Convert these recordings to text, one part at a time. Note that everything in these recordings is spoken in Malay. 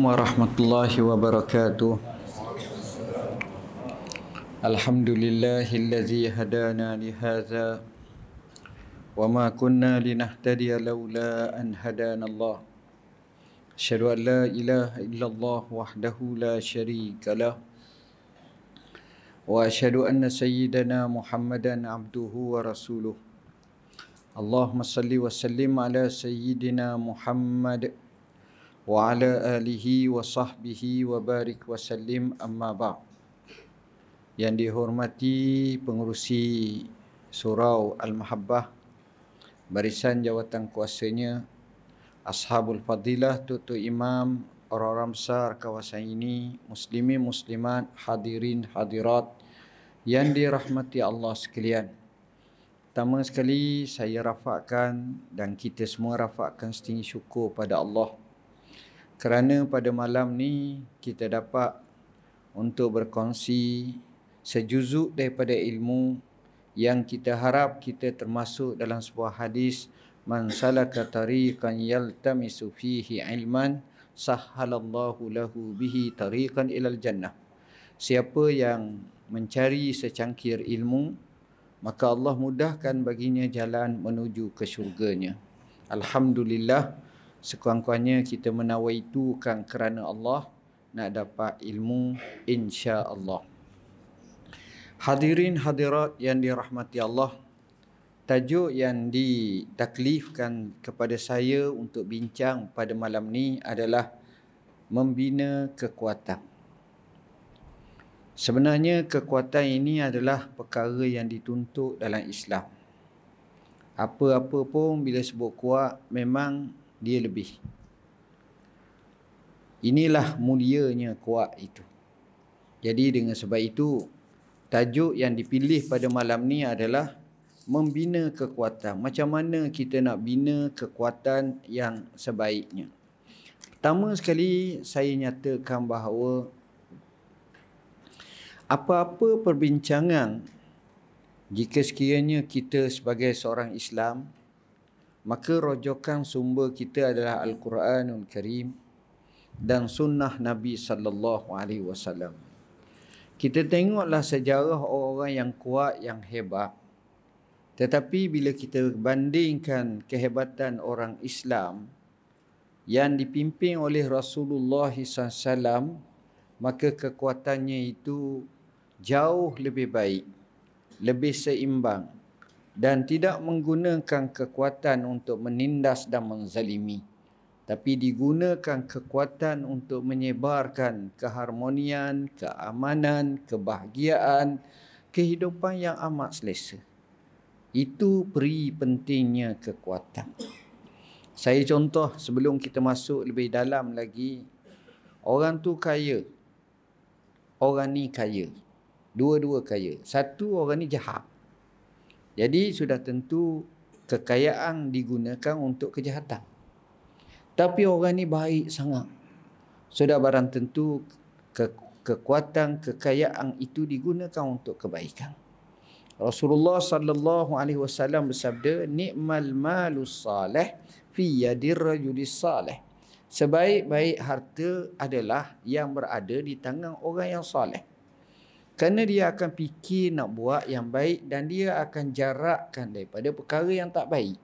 warahmatullahi wabarakatuh. Alhamdulillahillazi hadana lihadza wa ma kunna linahtadiya laula an hadana Allah. Asyhadu an la ilaha illallah wahdahu la syarika lah wa asyhadu anna sayyidana Muhammadan abduhu wa rasuluh. Allahumma salli wa sallim ala sayyidina Muhammad wa ala alihi wa sahbihi wa barik wa sallim, amma ba'. Yang dihormati pengurusi Surau Al-Mahabbah, barisan jawatan kuasanya, Ashabul Fadilah, Tutu Imam, orang-orang besar kawasan ini, muslimin muslimat, hadirin hadirat yang dirahmati Allah sekalian. Pertama sekali saya rafakkan dan kita semua rafakkan setinggi syukur pada Allah kerana pada malam ni kita dapat untuk berkongsi sejuzuk daripada ilmu yang kita harap kita termasuk dalam sebuah hadis, man salaka tariqan yaltamisu fihi ilman sahhalallahu lahu bihi tariqan ilal jannah. Siapa yang mencari secangkir ilmu, maka Allah mudahkan baginya jalan menuju ke syurganya. Alhamdulillah, sekurang-kurangnya kita menawaitukan kerana Allah nak dapat ilmu, insya-Allah. Hadirin hadirat yang dirahmati Allah, tajuk yang ditaklifkan kepada saya untuk bincang pada malam ni adalah membina kekuatan. Sebenarnya kekuatan ini adalah perkara yang dituntut dalam Islam. Apa-apa pun bila sebut kuat, memang dia lebih. Inilah mulianya kuat itu. Jadi dengan sebab itu, tajuk yang dipilih pada malam ni adalah membina kekuatan. Macam mana kita nak bina kekuatan yang sebaiknya. Pertama sekali saya nyatakan bahawa apa-apa perbincangan, jika sekiranya kita sebagai seorang Islam, maka rojokan sumber kita adalah Al-Quranul Karim dan sunnah Nabi sallallahu alaihi wasallam. Kita tengoklah sejarah orang-orang yang kuat, yang hebat. Tetapi bila kita bandingkan kehebatan orang Islam yang dipimpin oleh Rasulullah SAW, maka kekuatannya itu jauh lebih baik, lebih seimbang dan tidak menggunakan kekuatan untuk menindas dan menzalimi, tapi digunakan kekuatan untuk menyebarkan keharmonian, keamanan, kebahagiaan, kehidupan yang amat selesa. Itu peri pentingnya kekuatan. Saya contoh sebelum kita masuk lebih dalam lagi. Orang tu kaya, orang ni kaya. Dua-dua kaya. Satu, orang ni jahat. Jadi sudah tentu kekayaan digunakan untuk kejahatan. Tapi orang ni baik sangat. Sudah barang tentu kekuatan kekayaan itu digunakan untuk kebaikan. Rasulullah sallallahu alaihi wasallam bersabda, ni'mal malus salih fi yadir rajulis salih. Sebaik-baik harta adalah yang berada di tangan orang yang soleh. Kerana dia akan fikir nak buat yang baik dan dia akan jarakkan daripada perkara yang tak baik.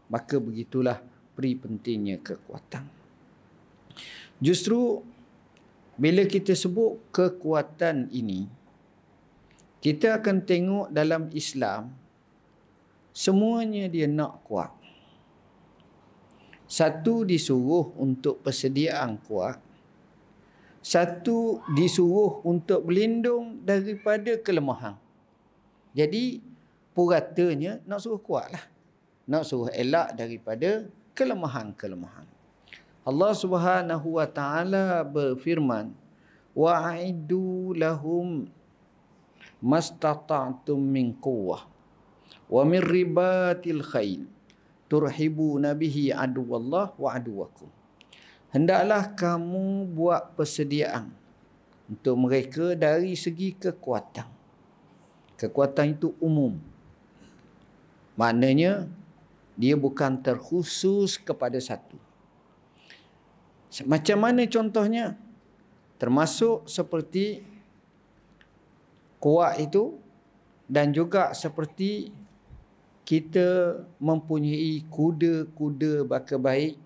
Maka begitulah peri pentingnya kekuatan. Justru bila kita sebut kekuatan ini, kita akan tengok dalam Islam, semuanya dia nak kuat. Satu disuruh untuk persediaan kuat. Satu disuruh untuk berlindung daripada kelemahan. Jadi puratanya nak suruh kuatlah. Nak suruh elak daripada kelemahan-kelemahan. Allah Subhanahu wa taala berfirman, wa'iddu lahum mastata'tum min quwwah wa min ribatil khail turhibuna bihi aduwallah wa aduwakum. Hendaklah kamu buat persediaan untuk mereka dari segi kekuatan. Kekuatan itu umum. Maknanya dia bukan terkhusus kepada satu. Macam mana contohnya? Termasuk seperti kuat itu, dan juga seperti kita mempunyai kuda-kuda baka baik,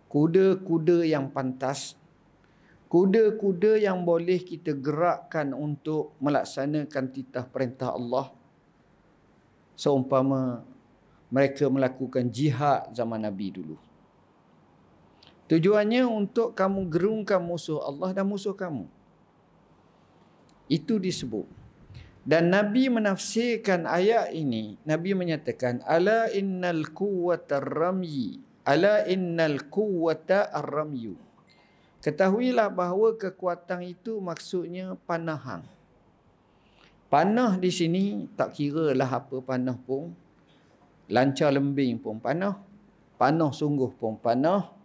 kuda-kuda yang pantas, kuda-kuda yang boleh kita gerakkan untuk melaksanakan titah perintah Allah, seumpama mereka melakukan jihad zaman Nabi dulu. Tujuannya untuk kamu gerungkan musuh Allah dan musuh kamu. Itu disebut. Dan Nabi menafsirkan ayat ini. Nabi menyatakan, Ala innal quwwata ar-ramyi. Ala innal quwwata ar-ramyu. Ketahuilah bahawa kekuatan itu maksudnya panahan. Panah di sini tak kira lah apa panah pun. Lancar lembing pun panah. Panah sungguh pun panah.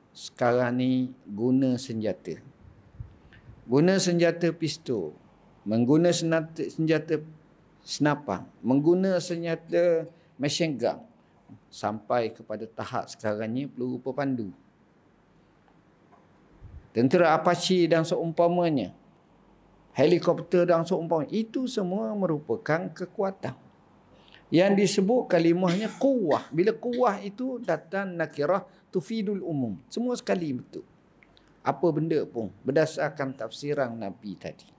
Sekarang ni guna senjata. Guna senjata pistol. Mengguna senjata senapang. Mengguna senjata machine gun. Sampai kepada tahap sekarang ni peluru pepandu. Tentera Apache dan seumpamanya. Helikopter dan seumpamanya. Itu semua merupakan kekuatan. Yang disebut kalimahnya quwwah. Bila quwwah itu datang nakirah tufidul umum. Semua sekali betul. Apa benda pun berdasarkan tafsiran Nabi tadi.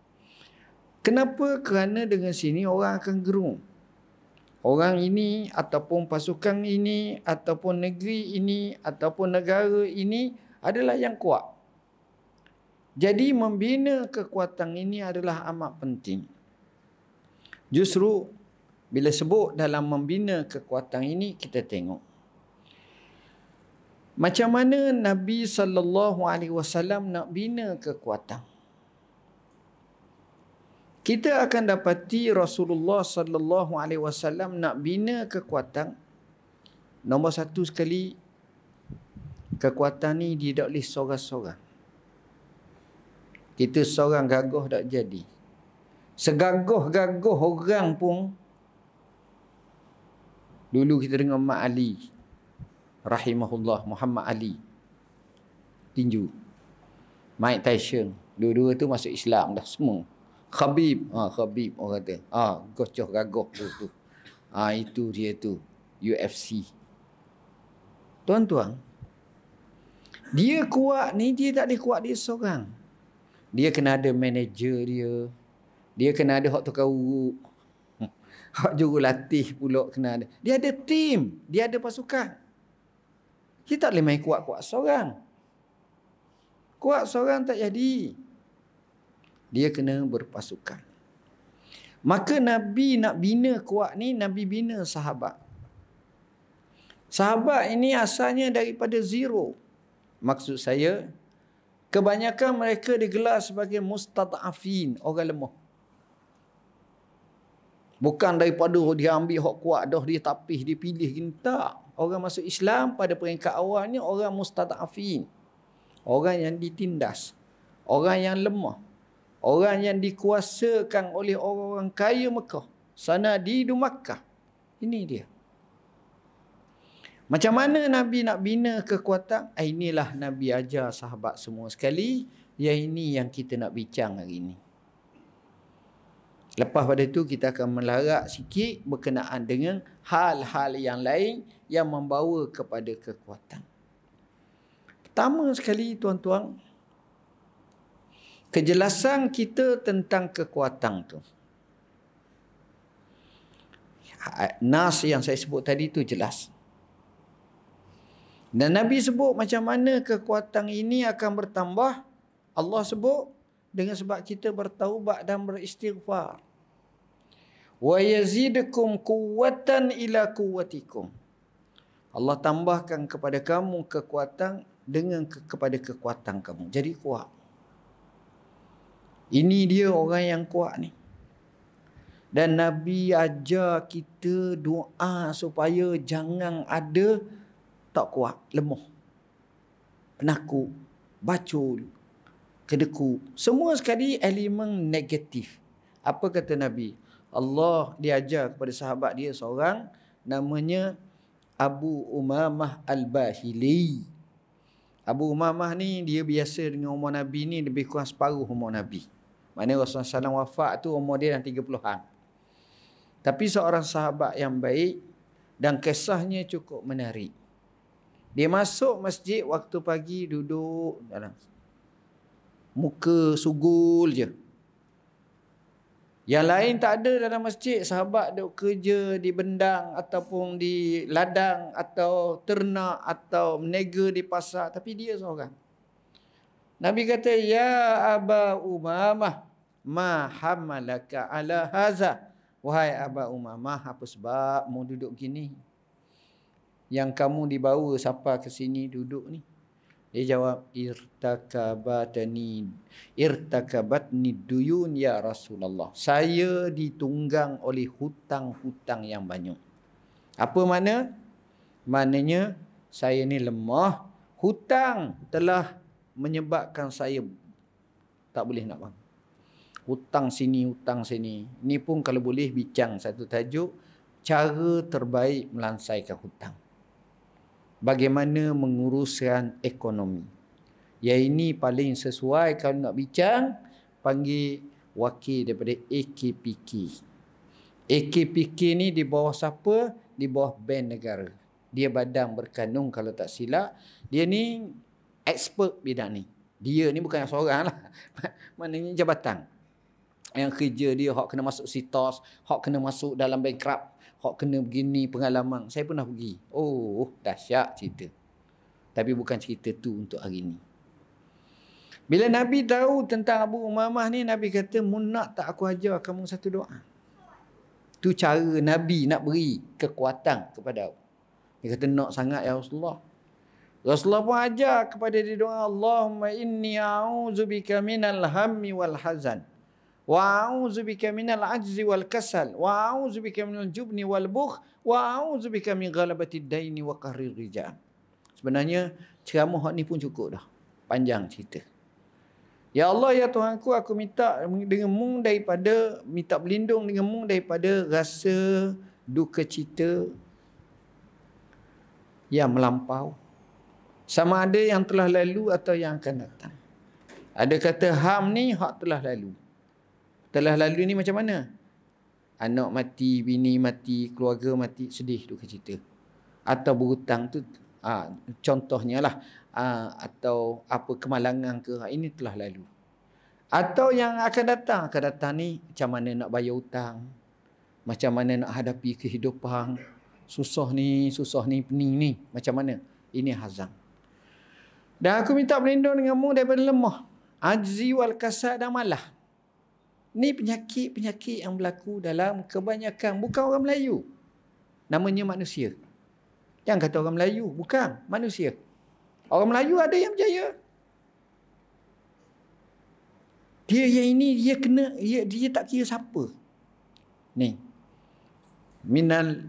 Kenapa? Kerana dengan sini orang akan gerung. Orang ini ataupun pasukan ini ataupun negeri ini ataupun negara ini adalah yang kuat. Jadi membina kekuatan ini adalah amat penting. Justru bila sebut dalam membina kekuatan ini, kita tengok macam mana Nabi SAW nak bina kekuatan. Kita akan dapati Rasulullah SAW nak bina kekuatan. Nombor satu sekali, kekuatan ni dia tak boleh seorang-seorang. Kita seorang gagah tak jadi. Segagah-gagah orang pun. Dulu kita dengar Mak Ali rahimahullah, Muhammad Ali tinju, Mike Tyson, dua-dua tu masuk Islam dah semua. Khabib orang kata, gocoh gagah tu. Itu dia tu UFC. Tuan-tuan, dia kuat ni, dia tak boleh kuat dia seorang. Dia kena ada manager dia. Dia kena ada hak tukar urut. Hak jurulatih pula kena ada. Dia ada tim. Dia ada pasukan. Dia tak boleh main kuat-kuat seorang. Kuat seorang tak jadi. Dia kena berpasukan. Maka Nabi nak bina kuat ni, Nabi bina sahabat. Sahabat ini asalnya daripada zero. Maksud saya, kebanyakan mereka digelar sebagai mustad'afin, orang lemah. Bukan daripada dia ambil hak kuat dah, dia tapih, dia pilih gini. Tak. Orang masuk Islam pada peringkat awalnya orang mustad'afin. Orang yang ditindas. Orang yang lemah. Orang yang dikuasakan oleh orang-orang kaya Mekah. Sanadidu Makkah. Ini dia. Macam mana Nabi nak bina kekuatan? Inilah Nabi ajar sahabat semua sekali. Yang ini yang kita nak bincang hari ini. Lepas pada itu kita akan melarak sikit berkenaan dengan hal-hal yang lain yang membawa kepada kekuatan. Pertama sekali tuan-tuan, kejelasan kita tentang kekuatan tu. Nas yang saya sebut tadi tu jelas. Dan Nabi sebut macam mana kekuatan ini akan bertambah. Allah sebut dengan sebab kita bertaubat dan beristighfar. Wa yazidukum quwwatan ila quwwatikum. Allah tambahkan kepada kamu kekuatan dengan kepada kekuatan kamu. Jadi kuat. Ini dia orang yang kuat ni. Dan Nabi ajar kita doa supaya jangan ada tak kuat, lemah, penakut, bacul, kedekut. Semua sekali elemen negatif. Apa kata Nabi? Allah diajar kepada sahabat dia seorang namanya Abu Umamah Al-Bahili. Abu Umamah ni dia biasa dengan umur Nabi ni lebih kurang separuh umur Nabi. Maknanya Rasulullah SAW wafat tu umur dia dah 30-an. Tapi seorang sahabat yang baik dan kisahnya cukup menarik. Dia masuk masjid waktu pagi, duduk dalam muka sugul je. Yang lain tak ada dalam masjid. Sahabat duduk kerja di bendang ataupun di ladang atau ternak atau menega di pasar. Tapi dia seorang. Nabi kata, ya Aba Umamah, ma hamalaka ala haza. Wahai Aba Umamah, apa sebab mau duduk gini? Yang kamu dibawa siapa ke sini duduk ni? Dia jawab, irtakabatni duyun ya Rasulullah. Saya ditunggang oleh hutang-hutang yang banyak. Apa makna? Maknanya saya ni lemah. Hutang telah menyebabkan saya tak boleh nak bangun. Hutang sini, hutang sini. Ini pun kalau boleh bincang satu tajuk, cara terbaik melansaikan hutang. Bagaimana menguruskan ekonomi. Yang ini paling sesuai kalau nak bincang, panggil wakil daripada AKPK. AKPK ni di bawah siapa? Di bawah Bank Negara. Dia badan berkanun kalau tak silap. Dia ni expert bidang ni. Dia ni bukan seorang lah. Maknanya jabatan. Yang kerja dia, hak kena masuk sitos, hak kena masuk dalam bankrupt, hak kena begini pengalaman. Saya pernah pergi. Oh, dahsyat cerita. Tapi bukan cerita tu untuk hari ni. Bila Nabi tahu tentang Abu Umamah ni, Nabi kata, nak tak aku ajar kamu satu doa. Tu cara Nabi nak beri kekuatan kepada aku. Dia kata, nak sangat ya Rasulullah. Rasulullah pun ajar kepada dia doa, Allahumma inni a'udzubika minal hammi wal hazan. Wa a'udzubika minal ajzi wal kasal. Wa a'udzubika minal jubni wal bukh. Wa a'udzubika min ghalabatid daini wa qahrir rijal. Sebenarnya ceramah ni pun cukup dah. Panjang cerita. Ya Allah, ya Tuhanku, aku minta denganmu daripada, minta berlindung denganmu daripada rasa duka cita yang melampau. Sama ada yang telah lalu atau yang akan datang. Ada kata ham ni hak telah lalu. Telah lalu ni macam mana? Anak mati, bini mati, keluarga mati, sedih duka cita. Atau berhutang tu, contohnya lah. Atau apa kemalangan ke, ini telah lalu. Atau yang akan datang ni macam mana nak bayar hutang, macam mana nak hadapi kehidupan, susah ni, pening ni, macam mana? Ini hazang. Dan aku minta berlindung denganmu daripada lemah, ajzi wal kasad dan malah. Ni penyakit-penyakit yang berlaku dalam kebanyakan, bukan orang Melayu. Namanya manusia. Jangan kata orang Melayu, bukan, manusia. Orang Melayu ada yang berjaya. Dia yang ini, dia tak kira siapa. Ni. Minal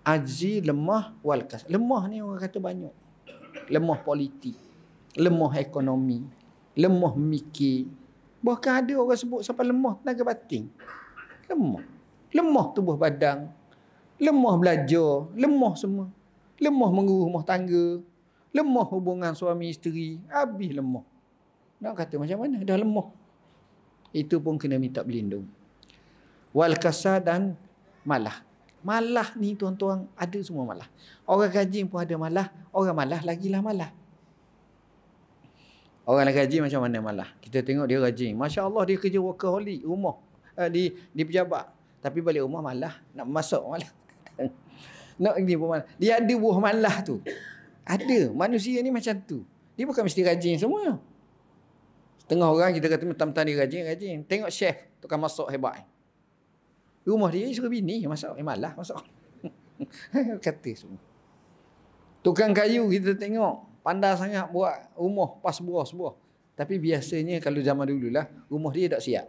ajzi lemah wal kasad. Lemah ni orang kata banyak. Lemah politik, lemah ekonomi, lemah mikir. Bahkan ada orang sebut sampai lemah tenaga batin. Lemah tubuh badan, lemah belajar, lemah semua. Lemah mengurus rumah tangga, lemah hubungan suami isteri, habis lemah. Nak kata macam mana? Dah lemah. Itu pun kena minta berlindung. Wal kasad dan malah. Malah ni tuan-tuan, ada semua malah. Orang rajin pun ada malah, orang malah lagilah malah. Orang rajin macam mana malah? Kita tengok dia rajin. Masya Allah, dia kerja workaholic, rumah, di pejabat. Tapi balik rumah malah, nak masuk malah. Nak ini pun malah. Dia ada buah malah tu. Ada. Manusia ni macam tu. Dia bukan mesti rajin semua. Setengah orang kita kata mentang-mentang dia rajin. Tengok chef, tukang masak hebat. Rumah dia suruh bini masak. Malah masak. Kata semua. Tukang kayu kita tengok. Pandai sangat buat rumah pas sebuah-sebuah. Tapi biasanya kalau zaman dulu lah, rumah dia tak siap.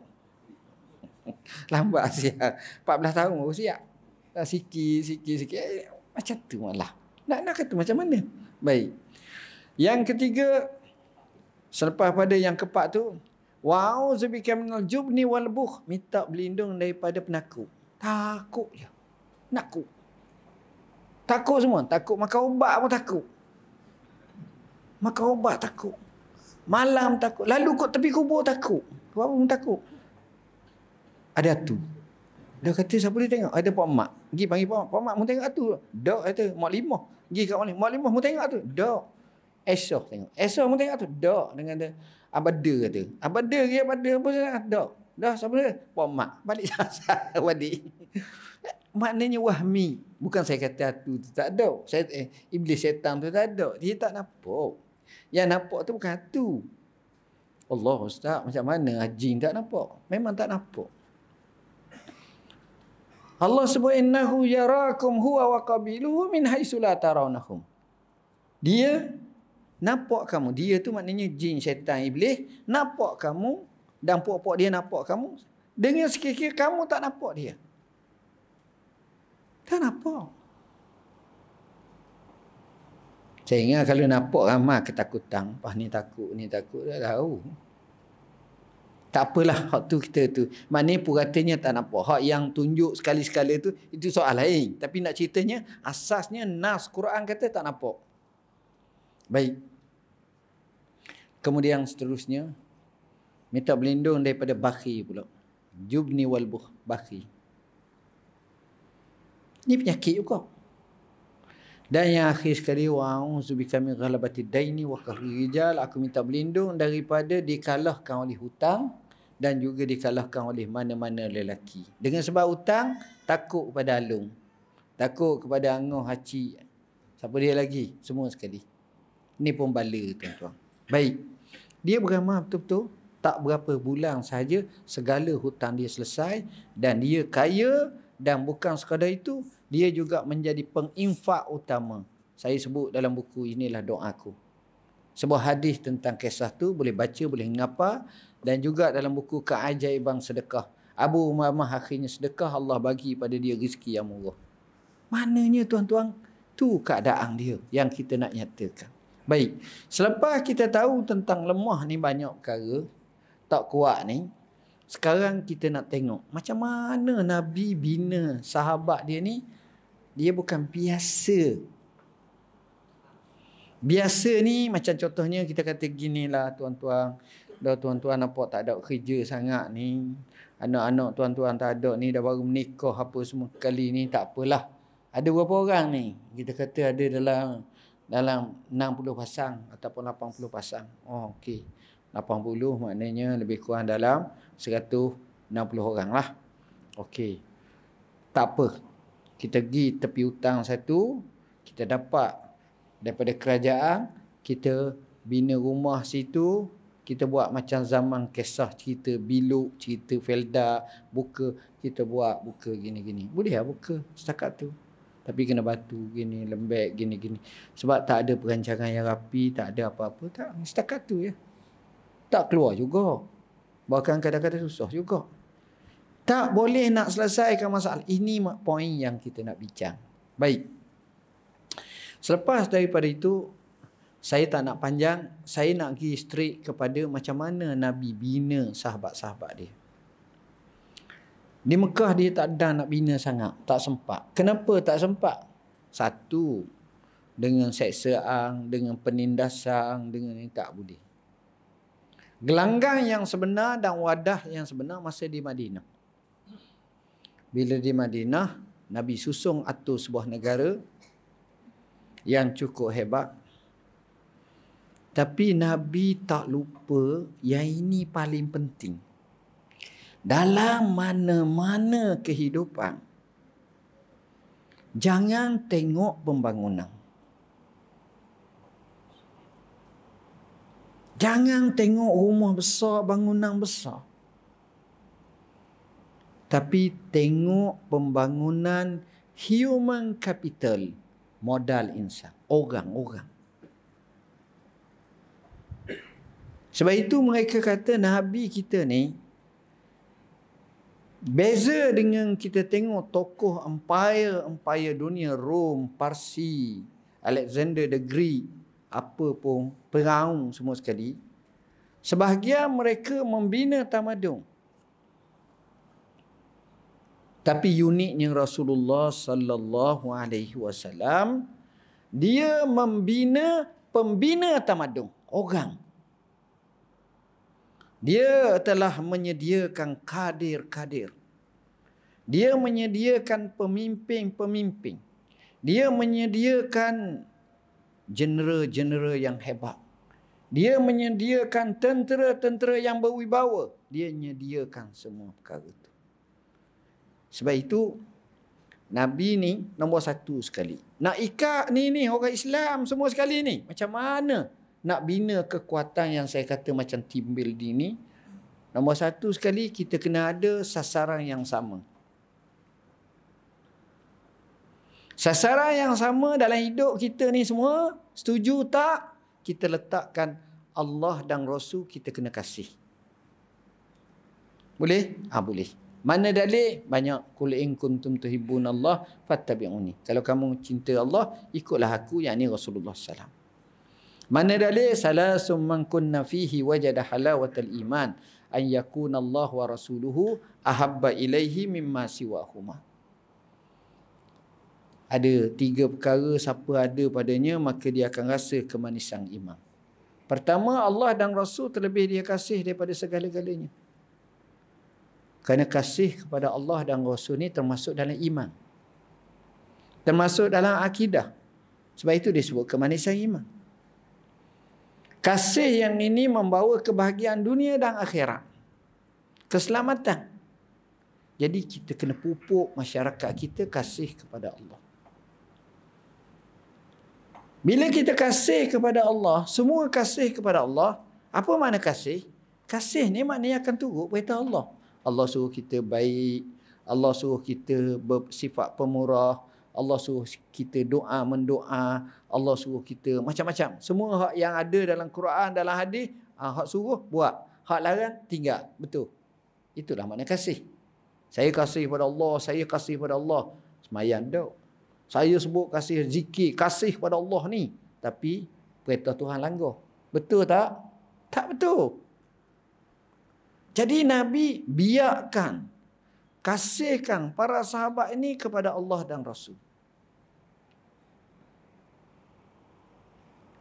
Lambat siap. 14 tahun baru siap. Sikit. Macam tu malah. Nak kata macam mana? Baik. Yang ketiga, selepas pada yang keempat tu, wa'udzubika minal jubni wal bukh. Minta berlindung daripada penakut. Takut je. Nakut. Takut semua. Takut makan ubat pun takut. Maka obat takut. Malam takut. Lalu kat tepi kubur takut. Apa pun takut. Ada tu. Dia kata siapa dia tengok? Ada Pak Mak. Pergi panggil Pak Mak. Pak Mak mu tengok tu. Dok kata Mak Limah. Pergi kat Mak Limah. Mak Limah mu tengok tu. Dok. Esok tengok. Esok mu tengok tu. Dok. Dengan dia. Abada kata. Abada ke abada apa sangat. Dok. Dah siapa dia? Pak Mak. Balik sasar. Balik. Maknanya wahmi. Bukan saya kata tu tak ada. Iblis syaitan tu tak ada. Dia tak nampak. Yang nampak tu bukan tu. Allah Ustaz, macam mana jin tak nampak? Memang tak nampak. Allah sebut innahu yarakum huwa wa qabiluhu min haitsu la tarawnahum. Dia nampak kamu. Dia tu maknanya jin, syaitan, iblis nampak kamu dan puak-puak dia nampak kamu dengan sekiranya kamu tak nampak dia. Tak nampak. Saya ingat kalau nampak ramai ketakutan. Pas ni takut, dah tahu. Tak apalah, hak tu kita tu. Maknanya puratanya tak nampak. Hak yang tunjuk sekali-sekala tu, itu soal lain. Tapi nak ceritanya, asasnya nas Quran kata tak nampak. Baik. Kemudian seterusnya, minta berlindung daripada bakhi pula. Jubni wal bakhi. Ini penyakit juga. Dan yang akhir sekali, wa'udzubika min ghalabati daini wa qahri rijal, aku minta berlindung daripada dikalahkan oleh hutang dan juga dikalahkan oleh mana-mana lelaki. Dengan sebab hutang, takut kepada alung, takut kepada angoh, haci, siapa dia lagi, semua sekali. Ini pun bala, tuan-tuan. Baik, dia beramal betul-betul tak berapa bulan sahaja segala hutang dia selesai dan dia kaya. Dan bukan sekadar itu, dia juga menjadi penginfak utama. Saya sebut dalam buku Inilah Doaku. Sebuah hadis tentang kisah tu, boleh baca, boleh ngapa. Dan juga dalam buku Keajaiban Sedekah. Abu Umamah akhirnya sedekah, Allah bagi pada dia rezeki yang murah. Maknanya tuan-tuan, tu keadaan dia yang kita nak nyatakan. Baik, selepas kita tahu tentang lemah ni banyak perkara, tak kuat ni, sekarang kita nak tengok macam mana Nabi bina sahabat dia ni. Dia bukan biasa. Biasa ni macam contohnya kita kata ginilah tuan-tuan. Dah tuan-tuan nampak tak ada kerja sangat ni. Anak-anak tuan-tuan tak ada ni. Dah baru menikah apa semua kali ni. Tak apalah. Ada berapa orang ni? Kita kata ada dalam 60 pasang ataupun 80 pasang. Oh okey. 80 maknanya lebih kurang dalam 160 orang lah. Okey. Tak apa. Kita pergi tepi hutang satu. Kita dapat daripada kerajaan. Kita bina rumah situ. Kita buat macam zaman kisah cerita Biluk, cerita Felda. Buka. Kita buat buka gini-gini. Boleh lah buka setakat tu. Tapi kena batu gini, lembek gini-gini. Sebab tak ada perancangan yang rapi. Tak ada apa-apa. Tak. Setakat tu ya. Tak keluar juga. Bahkan kadang-kadang susah juga. Tak boleh nak selesaikan masalah. Ini poin yang kita nak bincang. Baik. Selepas daripada itu, saya tak nak panjang. Saya nak pergi straight kepada macam mana Nabi bina sahabat-sahabat dia. Di Mekah dia tak ada nak bina sangat. Tak sempat. Kenapa tak sempat? Satu, dengan seksaan, dengan penindasan, dengan ini tak boleh. Gelanggang yang sebenar dan wadah yang sebenar masa di Madinah. Bila di Madinah, Nabi susung atur sebuah negara yang cukup hebat. Tapi Nabi tak lupa yang ini paling penting. Dalam mana-mana kehidupan, jangan tengok pembangunan. Jangan tengok rumah besar, bangunan besar. Tapi tengok pembangunan human capital, modal insan, orang-orang. Sebab itu mereka kata Nabi kita ni beza dengan kita tengok tokoh empire dunia, Rom, Parsi, Alexander the Great, apa pun, Firaun semua sekali. Sebahagian mereka membina tamadun. Tapi uniknya Rasulullah sallallahu alaihi wasallam, dia membina pembina tamadun. Orang. Dia telah menyediakan kadir-kadir. Dia menyediakan pemimpin-pemimpin. Dia menyediakan jenera-jenera yang hebat. Dia menyediakan tentera-tentera yang berwibawa. Dia menyediakan semua perkara itu. Sebab itu, Nabi ni nombor satu sekali. Nak ikat ni orang Islam semua sekali ni. Macam mana nak bina kekuatan yang saya kata macam team building ni? Nombor satu sekali, kita kena ada sasaran yang sama. Sasaran yang sama dalam hidup kita ni semua, setuju tak? Kita letakkan Allah dan Rasul, kita kena kasih. Boleh? Boleh. Mana dalil? Banyak. Qul in kuntum tuhibbunallah fattabi'uni. Kalau kamu cinta Allah, ikutlah aku, yakni Rasulullah SAW. Mana dalil? Salasum man kunna fihi wajada halawatal iman an yakuna Allah wa rasuluhu ahabba ilaihi mimma siwahuma. Ada 3 perkara, siapa ada padanya maka dia akan rasa kemanisan iman. Pertama, Allah dan Rasul terlebih dia kasih daripada segala-galanya. Kerana kasih kepada Allah dan Rasul ni termasuk dalam iman. Termasuk dalam akidah. Sebab itu disebut kemanisan iman. Kasih yang ini membawa kebahagiaan dunia dan akhirat. Keselamatan. Jadi kita kena pupuk masyarakat kita kasih kepada Allah. Bila kita kasih kepada Allah, semua kasih kepada Allah, apa makna kasih? Kasih ni maknanya akan turut perintah Allah. Allah suruh kita baik, Allah suruh kita bersifat pemurah, Allah suruh kita mendoa, Allah suruh kita macam-macam. Semua hak yang ada dalam Quran, dalam hadis, hak suruh buat, hak larang tinggal. Betul. Itulah makna kasih. Saya kasih pada Allah, saya kasih pada Allah. Sembahyang tak. Saya sebut kasih zikir, kasih pada Allah ni. Tapi perintah Tuhan langgar. Betul tak? Tak betul. Jadi Nabi biarkan, kasihkan para sahabat ini kepada Allah dan Rasul.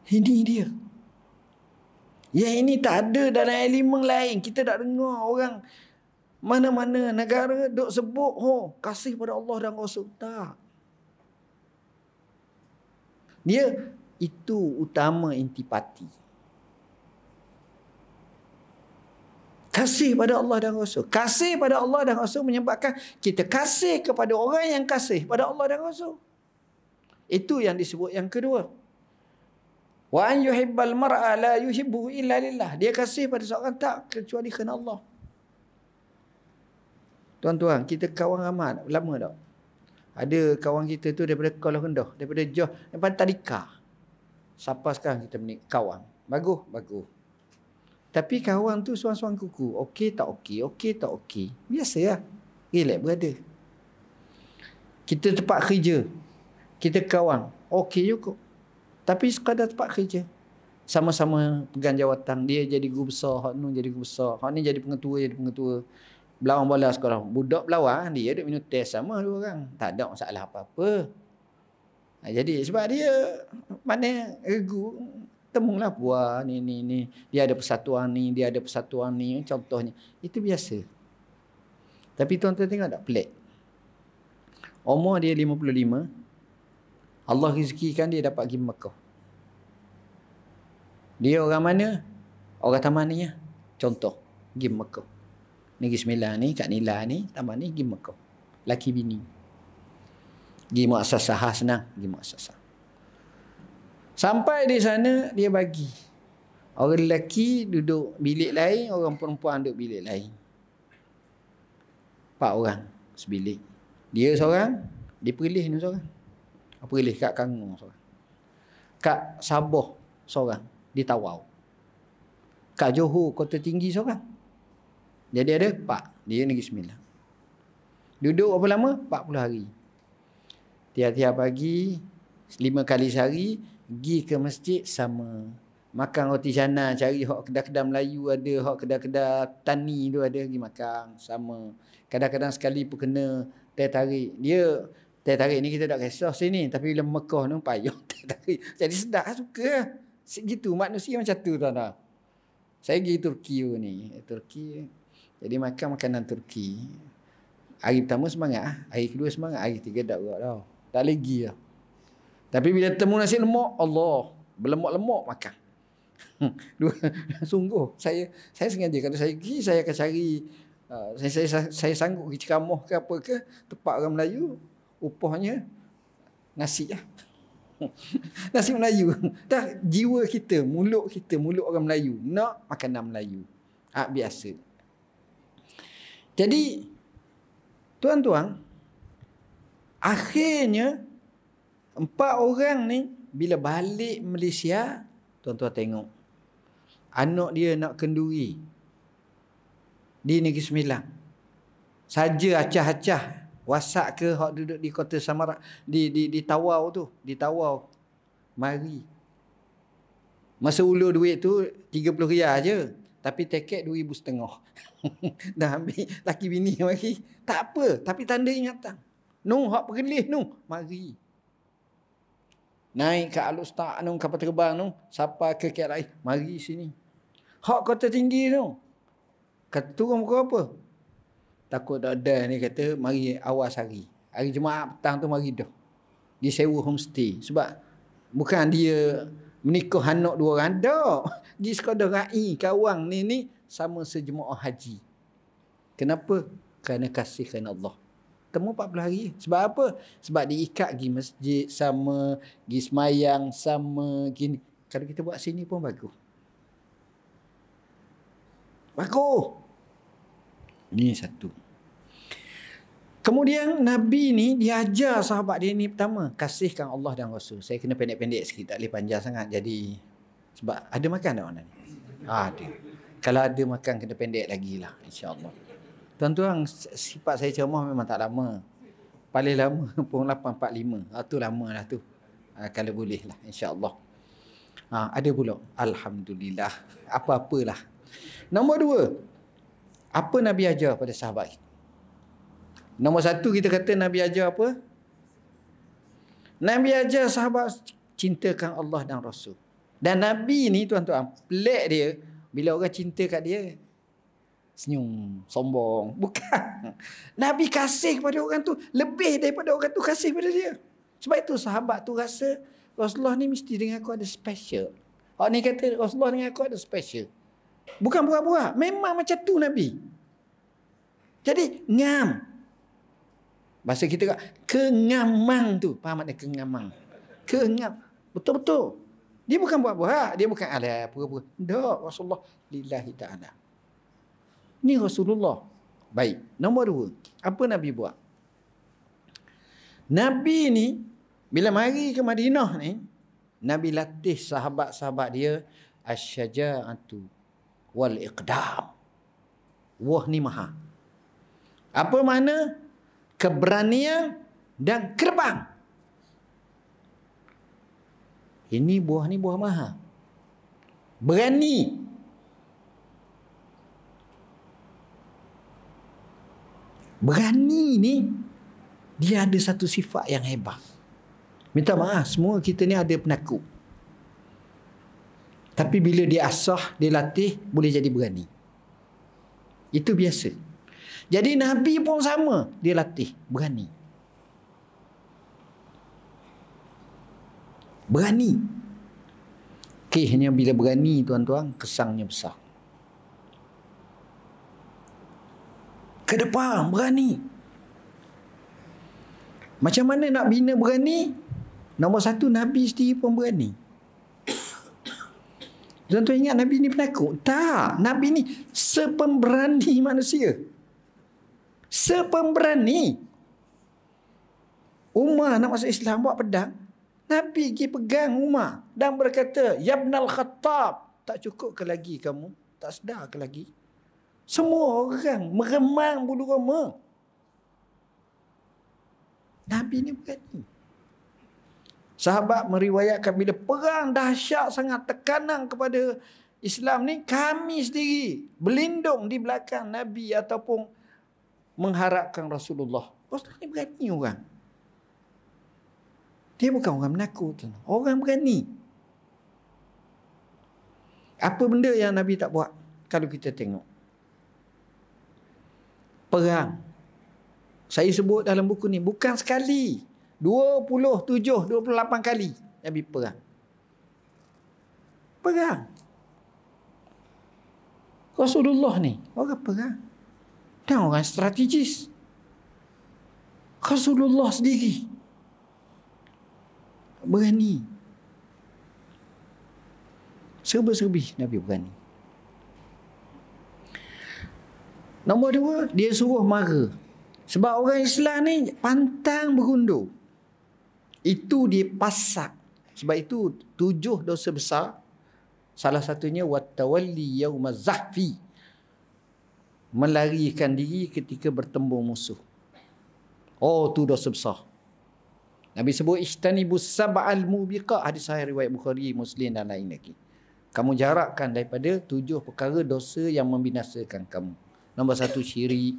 Ini dia. Yang ini tak ada dalam elemen lain. Kita tak dengar orang mana-mana negara duk sebut, kasih pada Allah dan Rasul. Tak. Dia itu utama intipati. Kasih pada Allah dan Rasul. Kasih pada Allah dan Rasul menyebabkan kita kasih kepada orang yang kasih pada Allah dan Rasul. Itu yang disebut yang kedua. Wa an yuhibbal mar'a la yuhibbu illa lillah. Dia kasih pada seorang tak kecuali kerana Allah. Tuan-tuan, kita kawan ramai lama tak? Ada kawan kita tu daripada Kuala Rendah, daripada Johor, daripada Tadika. Siapa sekarang kita menik kawan? Bagus, bagus. Tapi kawan tu suang-suang kuku. Okey tak okey, okey tak okey. Biasalah. Relax berada. Kita tempat kerja. Kita kawan. Okey juga. Tapi sekadar tempat kerja. Sama-sama pegang jawatan. Dia jadi guru besar, hak ni jadi guru besar, hak ni jadi pengetua. Belawang bola sekolah. Budak belawang, dia duduk minum teh sama dua orang. Tak ada masalah apa-apa. Jadi sebab dia mana regu, temulah buah ni. Dia ada persatuan ni, dia ada persatuan ni. Contohnya. Itu biasa. Tapi tuan-tuan tengok tak pelik. Umur dia 55. Allah rezekikan dia dapat pergi Mekah. Dia orang mana? Orang Taman ni. Contoh. Pergi Mekah. Negeri Sembilan ni, Kak Nila ni, Taman ni, pergi Mekah. Laki bini. Pergi muassasah, senang. Pergi muassasah. Sampai di sana, dia bagi. Orang lelaki duduk bilik lain, orang perempuan duduk bilik lain. 4 orang sebilik. Dia seorang, dia Perlis ni seorang. Perlis kat Kangung seorang. Kat Sabah seorang, di Tawau. Kat Johor, Kota Tinggi seorang. Jadi ada 4. Dia Negeri Sembilan. Duduk berapa lama? 40 hari. Tiap-tiap pagi, 5 kali sehari, pergi ke masjid sama. Makan roti canai, cari hak kedai-kedai Melayu ada, hak kedai-kedai tani tu ada, pergi makan sama. Kadang-kadang sekali pun kena teh tarik. Dia teh tarik ni kita tak kisah sini, tapi bila Mekah ni payah teh tarik. Jadi sedap, suka. Segitu manusia macam tu tuan-tuan. Saya pergi Turki ni. Turki. Jadi makan makanan Turki. Hari pertama semangat. Hari kedua semangat. Hari ketiga tak buat tau. Tak lagi lah. Tapi bila temu nasi lemak, Allah. Berlemak-lemak makan. Sungguh. Saya sengaja. Kalau saya pergi, saya akan cari. Saya sanggup pergi ceramah ke apa ke. Tempat orang Melayu. Upahnya nasi lah. Nasi Melayu. Dah jiwa kita, mulut orang Melayu. Nak makanan Melayu. Biasa. Jadi, tuan-tuan, akhirnya 4 orang ni bila balik Malaysia, tuan-tuan tengok. Anak dia nak kenduri di Negeri Sembilan. Saja acah-acah WhatsApp ke hak duduk di Kota Samarak, di Tawau tu, di Tawau. Mari. Masa ulur duit tu 30 riyal je, tapi tiket 2,500. Dah ambil laki bini mari. Tak apa, tapi tanda ingatan. Nung hak pergelih nung, mari. Naik ke Al-Ustaz nung kapal terbang nung, sampai ke KLI, mari sini. Hak Kota Tinggi nung. Kata turun pukul apa? Takut tak ada ni kata mari awal hari. Hari Jumaat petang tu mari dah. Dia sewa homestay. Sebab bukan dia menikah anak 2 orang. Tak. Dia sekadar ra'i kawan ni sama sejemaah haji. Kenapa? Kerana kasihkan Allah. Temu 40 hari. Sebab apa? Sebab diikat pergi masjid sama, pergi semayang sama. Gini. Kalau kita buat sini pun bagus. Bagus. Ini satu. Kemudian Nabi ni dia ajar sahabat dia ni pertama, kasihkan Allah dan Rasul. Saya kena pendek-pendek sikit, tak boleh panjang sangat. Jadi sebab ada makan tak orang ni? Ada. Kalau ada makan kena pendek lagi lah, insya-Allah. Tuan-tuan, sifat saya ceramah memang tak lama. Paling lama pun 8.45. Tu lama lah tu. Kalau boleh lah, insya-Allah. Ada pula. Alhamdulillah. Apa-apalah. Nombor 2. Apa Nabi ajar pada sahabat kita? Nombor 1 kita kata Nabi ajar apa? Nabi ajar sahabat cintakan Allah dan Rasul. Dan Nabi ni tuan-tuan, pelik dia bila orang cinta kat dia senyum, sombong. Bukan. Nabi kasih kepada orang tu lebih daripada orang tu kasih pada dia. Sebab itu sahabat tu rasa Rasulullah ni mesti dengan aku ada special. Orang ni kata Rasulullah dengan aku ada special. Bukan buat-buat. Memang macam tu Nabi. Jadi, ngam. Bahasa kita kengamang tu. Faham makna kengamang? Kengam. Betul-betul. Dia bukan buat-buat. Dia bukan ala pura-pura. Tak. Rasulullah lillahi ta'ala. Ni Rasulullah. Baik. Nombor 2. Apa Nabi buat? Nabi ni, bila mari ke Madinah ni, Nabi latih sahabat-sahabat dia asyaja'atu wal iqdam. Wah ni maha. Apa makna? Keberanian dan kerbang. Ini buah ni buah maha. Berani. Berani ni dia ada satu sifat yang hebat. Minta maaf, semua kita ni ada penakut. Tapi bila dia asah, dia latih, boleh jadi berani. Itu biasa. Jadi Nabi pun sama, dia latih, berani. Berani. Hanya bila berani tuan-tuan, kesangnya besar. Ke depan, berani. Macam mana nak bina berani? Nombor 1, Nabi sendiri pun berani. Tuan-tuan ingat Nabi ni penakut? Tak. Nabi ni sepemberani manusia. Sepemberani. Umar nak masuk Islam, buat pedang. Nabi pergi pegang Umar dan berkata, Ya Ibnal Khattab, tak cukup ke lagi kamu? Tak sedar ke lagi? Semua orang meremang bulu roma. Nabi ni berani. Sahabat meriwayatkan bila perang dahsyat sangat, tekanan kepada Islam ni, kami sendiri berlindung di belakang Nabi ataupun mengharapkan Rasulullah. Rasulullah ni berani orang. Dia bukan orang menakut. Orang berani. Apa benda yang Nabi tak buat? Kalau kita tengok, perang. Saya sebut dalam buku ni, bukan sekali, 27, 28 kali Nabi perang. Perang. Rasulullah ni orang perang dan orang strategis. Rasulullah sendiri berani. Serba-serbi Nabi berani. Nombor 2, dia suruh mara. Sebab orang Islam ni pantang berundur. Itu dia pasak. Sebab itu 7 dosa besar. Salah satunya wattawalli yaumaz zahfi. Melarikan diri ketika bertembung musuh. Oh, tu dosa besar. Nabi sebut ijtanibus sab'al mubiqah. Hadis sahih riwayat Bukhari, Muslim dan lain lagi. Kamu jarakkan daripada 7 perkara dosa yang membinasakan kamu. Nombor 1, syirik.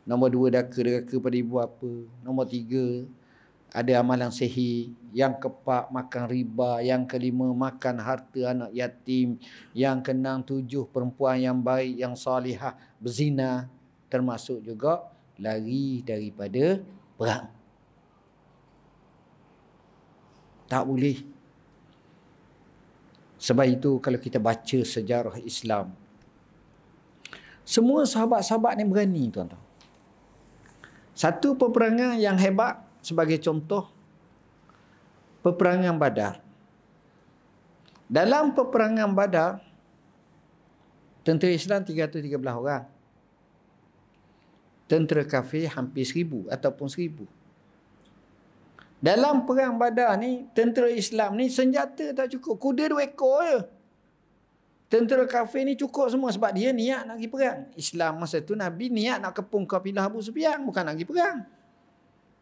Nombor 2, daka-daka pada ibu bapa. Nombor 3, ada amalan sihir. Yang keempat, makan riba. Yang kelima, makan harta anak yatim. Yang keenam, 7, perempuan yang baik, yang salihah, berzina. Termasuk juga lari daripada perang. Tak boleh. Sebab itu kalau kita baca sejarah Islam, semua sahabat-sahabat ni berani, tuan-tuan. Satu peperangan yang hebat sebagai contoh, peperangan Badar. Dalam peperangan Badar, tentera Islam 313 orang. Tentera kafir hampir 1000 ataupun 1000. Dalam perang Badar ni, tentera Islam ni senjata tak cukup. Kuda 2 ekor je. Tentera kafir ni cukup semua sebab dia niat nak pergi perang. Islam masa tu Nabi niat nak kepung kafilah Abu Sufyan, bukan nak pergi perang.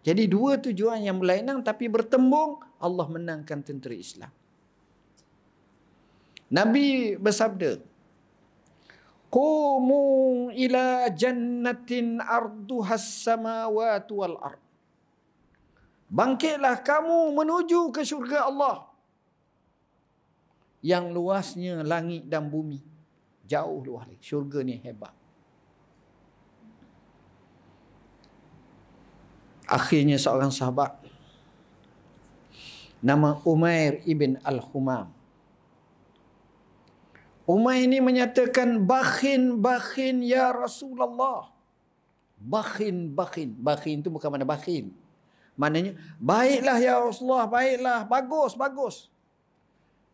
Jadi 2 tujuan yang berlainan tapi bertembung, Allah menangkan tentera Islam. Nabi bersabda, "Qumu ila jannatin arduhas samawati wal ard." Bangkitlah kamu menuju ke syurga Allah yang luasnya langit dan bumi. Jauh luas lagi. Syurga ni hebat. Akhirnya seorang sahabat nama Umair ibn Al-Humam. Umair ini menyatakan, "Bakhin, bakhin ya Rasulullah." Bakhin, bakhin. Bakhin itu bukan mana bakhin. Maknanya, baiklah ya Rasulullah, baiklah, bagus, bagus.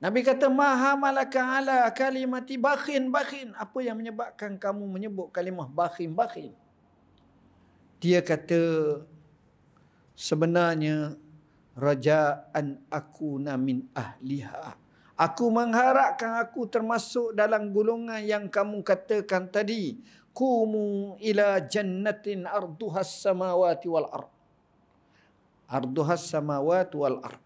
Nabi kata, "Maha malaka ala kalimati bakhin, bakhin." Apa yang menyebabkan kamu menyebut kalimah bakhin, bakhin? Dia kata, sebenarnya raja'an akuna min ahliha. Aku mengharapkan aku termasuk dalam golongan yang kamu katakan tadi. Qumu ila jannatin arduhas samawati wal ard. Arduhas samawati wal ard.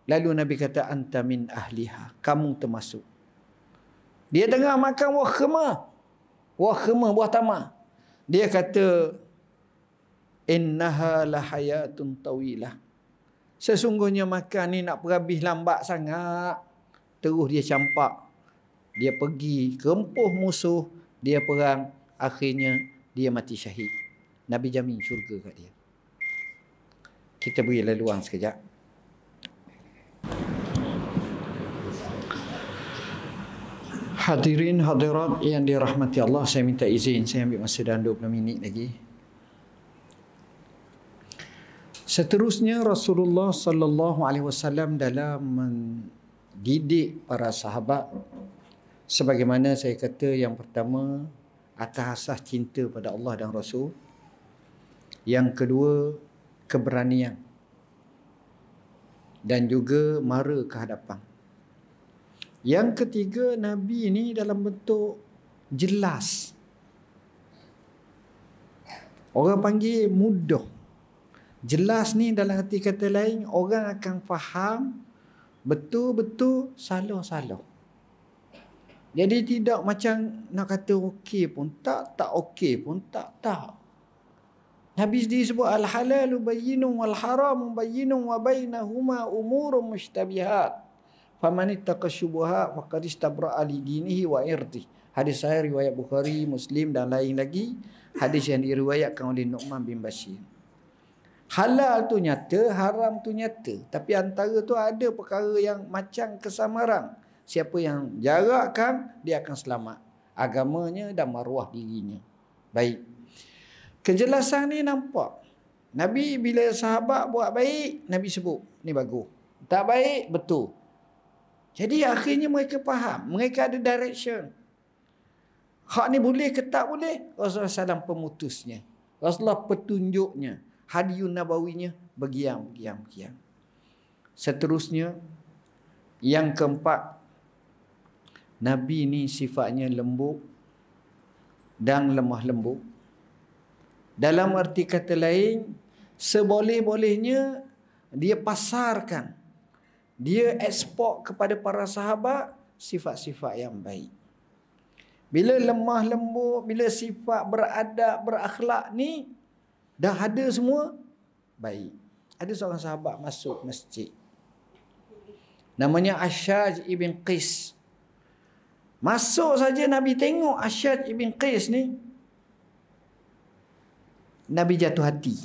Lalu Nabi kata, anta min ahliha. Kamu termasuk. Dia tengah makan buah khemah. Buah khemah, buah tamar. Dia kata, innaha lahayatun tawilah. Sesungguhnya makan ni nak berhabis lambat sangat. Terus dia campak. Dia pergi kempuh musuh. Dia perang. Akhirnya dia mati syahid. Nabi jamin syurga kat dia. Kita beri laluan sekejap. Hadirin hadirat yang dirahmati Allah, saya minta izin, saya ambil masa dalam 20 minit lagi. Seterusnya Rasulullah sallallahu alaihi wasallam dalam mendidik para sahabat, sebagaimana saya kata, yang pertama atas asas cinta pada Allah dan Rasul. Yang kedua, keberanian. Dan juga mara ke hadapan. Yang ketiga, Nabi ini dalam bentuk jelas. Orang panggil mudah. Jelas ni dalam arti kata lain, orang akan faham betul-betul, salah-salah. Jadi tidak macam nak kata okey pun tak, tak okey pun tak, tak. Nabi sendiri sebut al-halalu bayyinun wal haramu bayyinun wa bainahuma umurun mushtabihat. Faman ittaqa syubuhat faqad istabra'a li dinihi wa irdihi. Hadis sahih riwayat Bukhari, Muslim dan lain lagi. Hadis yang diriwayatkan oleh Nu'man bin Bashir. Halal tu nyata, haram tu nyata. Tapi antara tu ada perkara yang macam kesamarang. Siapa yang jarakkan, dia akan selamat agamanya dan maruah dirinya. Baik. Kejelasan ni nampak. Nabi bila sahabat buat baik, Nabi sebut, ni bagus. Tak baik, betul. Jadi akhirnya mereka faham. Mereka ada direction. Hak ni boleh ke tak boleh? Rasulullah SAW pemutusnya. Rasulullah petunjuknya. Hadiyun nabawinya bergiam. Seterusnya, yang keempat, Nabi ni sifatnya lembut dan lemah lembut. Dalam arti kata lain, seboleh-bolehnya dia pasarkan, dia ekspor kepada para sahabat sifat-sifat yang baik. Bila lemah lembut, bila sifat beradab, berakhlak ni dah ada semua, baik. Ada seorang sahabat masuk masjid. Namanya Asyaj ibn Qis. Masuk saja Nabi tengok Asyaj ibn Qis ni, Nabi jatuh hati.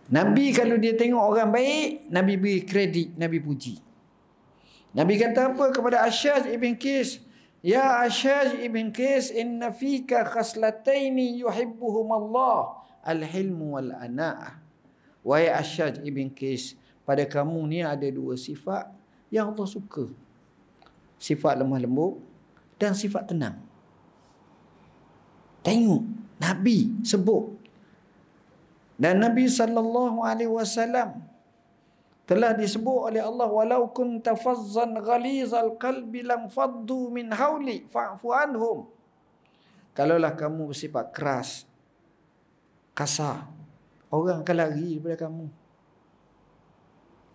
Nabi kalau dia tengok orang baik, Nabi beri kredit, Nabi puji. Nabi kata apa kepada Asyaj ibn Qis? Ya Asyaj ibn Qis, inna fika khaslataini yuhibbuhum Allah, al-hilmu wal-ana'ah. Wahai Asyaj ibn Qis, pada kamu ni ada dua sifat yang Allah suka. Sifat lemah lembut dan sifat tenang. Tengok, Nabi sebut. Dan Nabi SAW telah disebut oleh Allah, walau kunta fazzan ghalizal qalbi lam faddu min hauli fa'fu anhum. Kalaulah kamu bersifat keras, kasar, orang akan lari daripada kamu.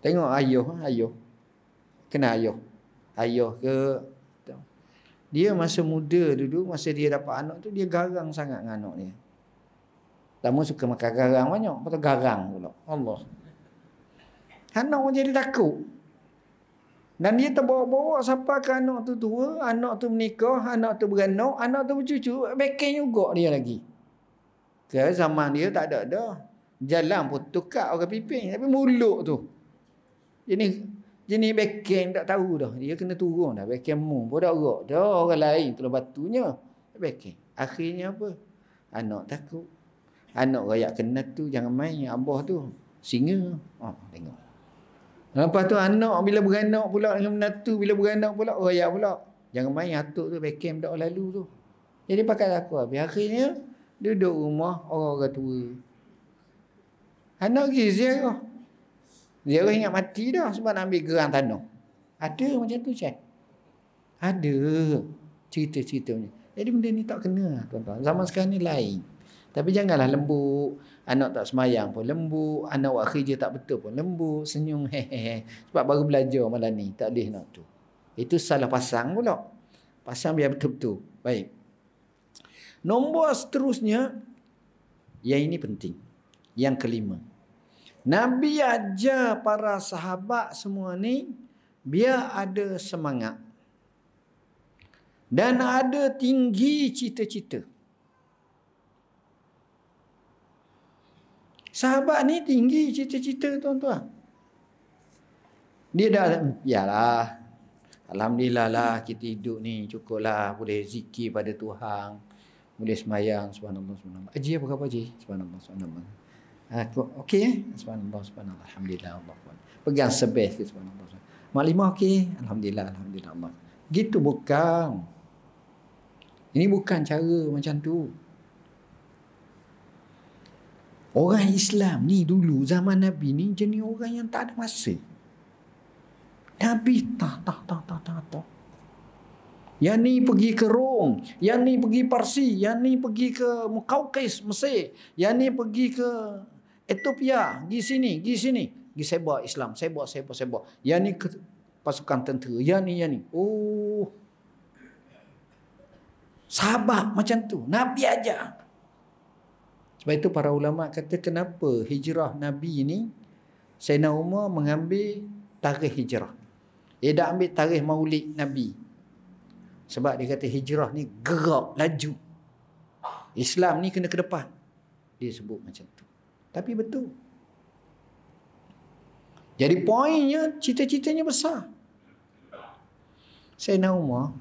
Tengok ayuh. Kena ayuh ke, dia masa muda dulu, masa dia dapat anak tu, dia garang sangat dengan anak dia. Lama suka makan garang banyak, patut garang pula. Allah. Anak pun jadi takut. Dan dia terbawa-bawa sampai ke anak tu tua, anak tu menikah, anak tu beranak, anak tu bercucu, beken juga dia lagi. Ke zaman dia tak ada dah. Jalan pun tukar orang piping, tapi mulut tu. Jenis beken tak tahu dah. Dia kena turun dah. Beken mu pun tak gerak. Dah orang lain tulang batunya. Beken. Akhirnya apa? Anak takut. Anak rakyat kena tu jangan main. Abah tu singa. Tengok. Lepas tu anak bila beranak pula dengan menatu, bila beranak pula rakyat pula. Jangan main atuk tu beken tak lalu tu. Jadi pakai takut habis. Akhirnya duduk rumah orang-orang tua. Anak pergi ziarah. Dia orang ingat mati dah sebab nak ambil gerang tanah. Ada macam tu, Syekh. Ada cerita-cerita macam. Jadi benda ni tak kena, tuan-tuan. Zaman sekarang ni lain. Tapi janganlah lembut. Anak tak semayang pun lembut. Anak buat kerja tak betul pun lembut. Senyum hehehe. Sebab baru belajar malam ni. Tak boleh nak tu. Itu salah pasang pula. Pasang biar betul-betul. Baik. Nombor seterusnya. Yang ini penting. Yang kelima. Nabi ajar para sahabat semua ni biar ada semangat dan ada tinggi cita-cita. Sahabat ni tinggi cita-cita, tuan-tuan. Dia dah, yalah, alhamdulillah lah kita hidup ni cukuplah, boleh zikir pada Tuhan, boleh semayang, subhanallah, subhanallah. Haji apa khabar haji? Subhanallah, subhanallah. Okey subhanallah, subhanallah, alhamdulillah, Allah. Pegang sebeh ke subhanallah. Maklimah okey, alhamdulillah, alhamdulillah, Allah. Gitu bukan. Ini bukan cara macam tu. Orang Islam ni dulu zaman Nabi ni jenis orang yang tak ada masa. Nabi tak. Yang ni pergi ke Rom, yang ni pergi Parsi, yang ni pergi ke Mukaukis, Mesir, yang ni pergi ke Ethiopia, pergi sini, pergi sebar Islam, sebar. Yang ni ke pasukan tentera, yang ni. Oh, sahabat macam tu, Nabi ajar. Sebab itu para ulama kata kenapa hijrah Nabi ni Sayyidina Umar mengambil tarikh hijrah. Dia dah ambil tarikh maulid Nabi. Sebab dia kata hijrah ni gerak, laju. Islam ni kena ke depan. Dia sebut macam tu. Tapi betul. Jadi poinnya, cita-citanya besar. Sayyidina Umar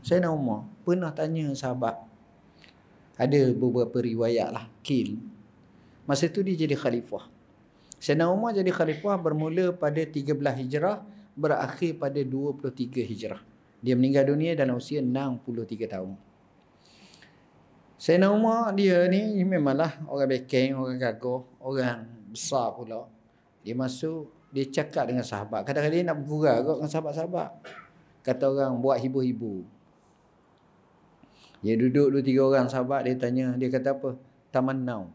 pernah tanya sahabat. Ada beberapa riwayat lah. Masa tu dia jadi khalifah. Sayyidina Umar jadi khalifah bermula pada 13 Hijrah, berakhir pada 23 Hijrah. Dia meninggal dunia dalam usia 63 tahun. Sayyidina Umar dia ni memanglah orang bekeng, orang gagah, orang besar pula. Dia masuk, dia cakap dengan sahabat. Kadang-kadang dia nak bergurau dengan sahabat-sahabat. Kata orang buat hibur-hibur. Dia duduk 2-3 orang sahabat, dia tanya, dia kata apa? Tamannau.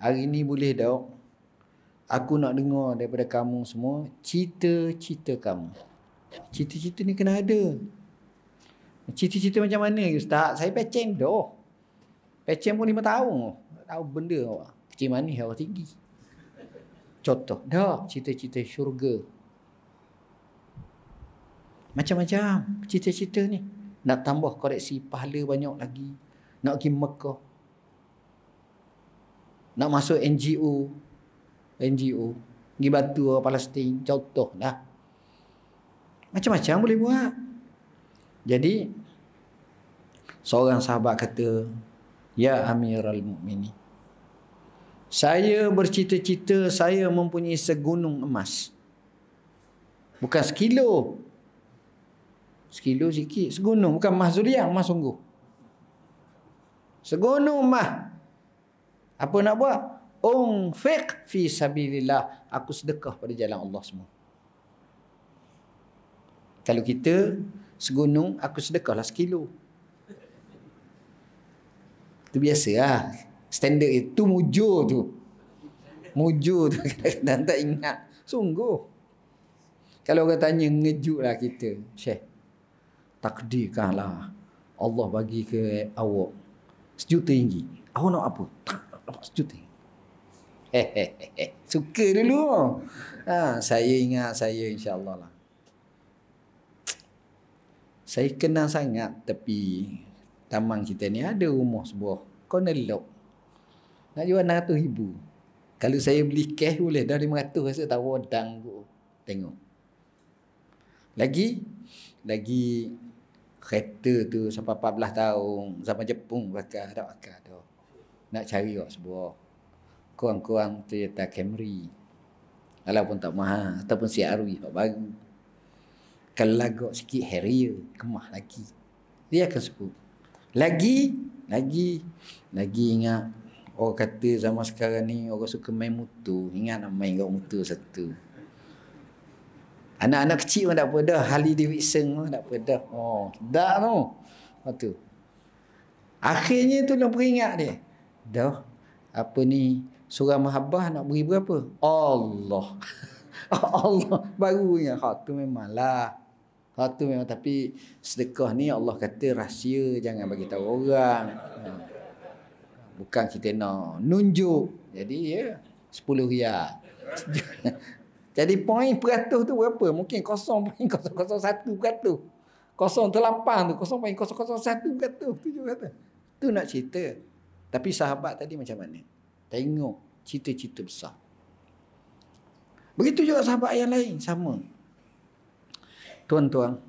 Hari ni boleh tak? Aku nak dengar daripada kamu semua cita-cita kamu. Cita-cita ni kena ada. Cita-cita macam mana Ustaz? Saya pecen dah. Pecen pun 5 tahun. Tak tahu benda awak. Kecil manis awak tinggi. Contoh. Dah cita-cita syurga. Macam-macam cita-cita ni. Nak tambah koreksi pahala banyak lagi. Nak pergi Mekah. Nak masuk NGO. Pergi bantu orang Palestin. Contoh lah. Macam-macam boleh buat. Jadi, seorang sahabat kata, Ya Amirul Mukminin, saya bercita-cita saya mempunyai segunung emas. Bukan sekilo. Sekilo sikit. Segunung. Bukan emas Zuriang. Emas sungguh. Segunung emas. Apa nak buat? Unfiq fi sabilillah. Aku sedekah pada jalan Allah semua. Kalau kita segunung, aku sedekahlah sekilo. Itu biasa lah. Standard itu mujur tu. Mujur tu kadang-kadang tak ingat. Sungguh. Kalau orang tanya, ngejutlah kita. Syekh, takdirkanlah Allah bagi ke awak 1 juta ringgit. Awak nak apa? Tak dapat 1 juta. Suka dulu. Saya ingat saya insya-Allah lah. Saya kenal sangat tepi taman kita ni ada rumah sebuah corner lot. Nak jual 600,000. Kalau saya beli cash boleh dah 500 rasa tak wadang tu. Tengok. Lagi kereta tu sampai 14 tahun zaman Jepun pakai tak pakai dah. Nak cari awak sebuah kurang-kurang Toyota Camry. Walaupun tak mahal ataupun CR-V baru. Kalau lagak sikit Harrier, kemah lagi. Dia akan sebut. Lagi ingat orang kata zaman sekarang ni orang suka main motor. Ingat nak main kat motor satu. Anak-anak kecil pun tak apa dah. Harley Davidson pun tak apa dah. Dah tu. Waktu. Akhirnya tu nak peringat dia. Dah. Apa ni? Surah Mahabbah nak beri berapa? Allah. Allah. Baru ingat. Tu memanglah. Tu memang. Tapi sedekah ni Allah kata rahsia. Jangan bagi tahu orang. Bukan kita nak nunjuk. Jadi ya. 10 riyal. Jadi poin peratus tu berapa? Mungkin 0.001%. 0.8 tu. 0.001%. Tu kata. Tu nak cerita. Tapi sahabat tadi macam mana? Tengok cita-cita besar. Begitu juga sahabat yang lain. Sama. Tuan-tuan.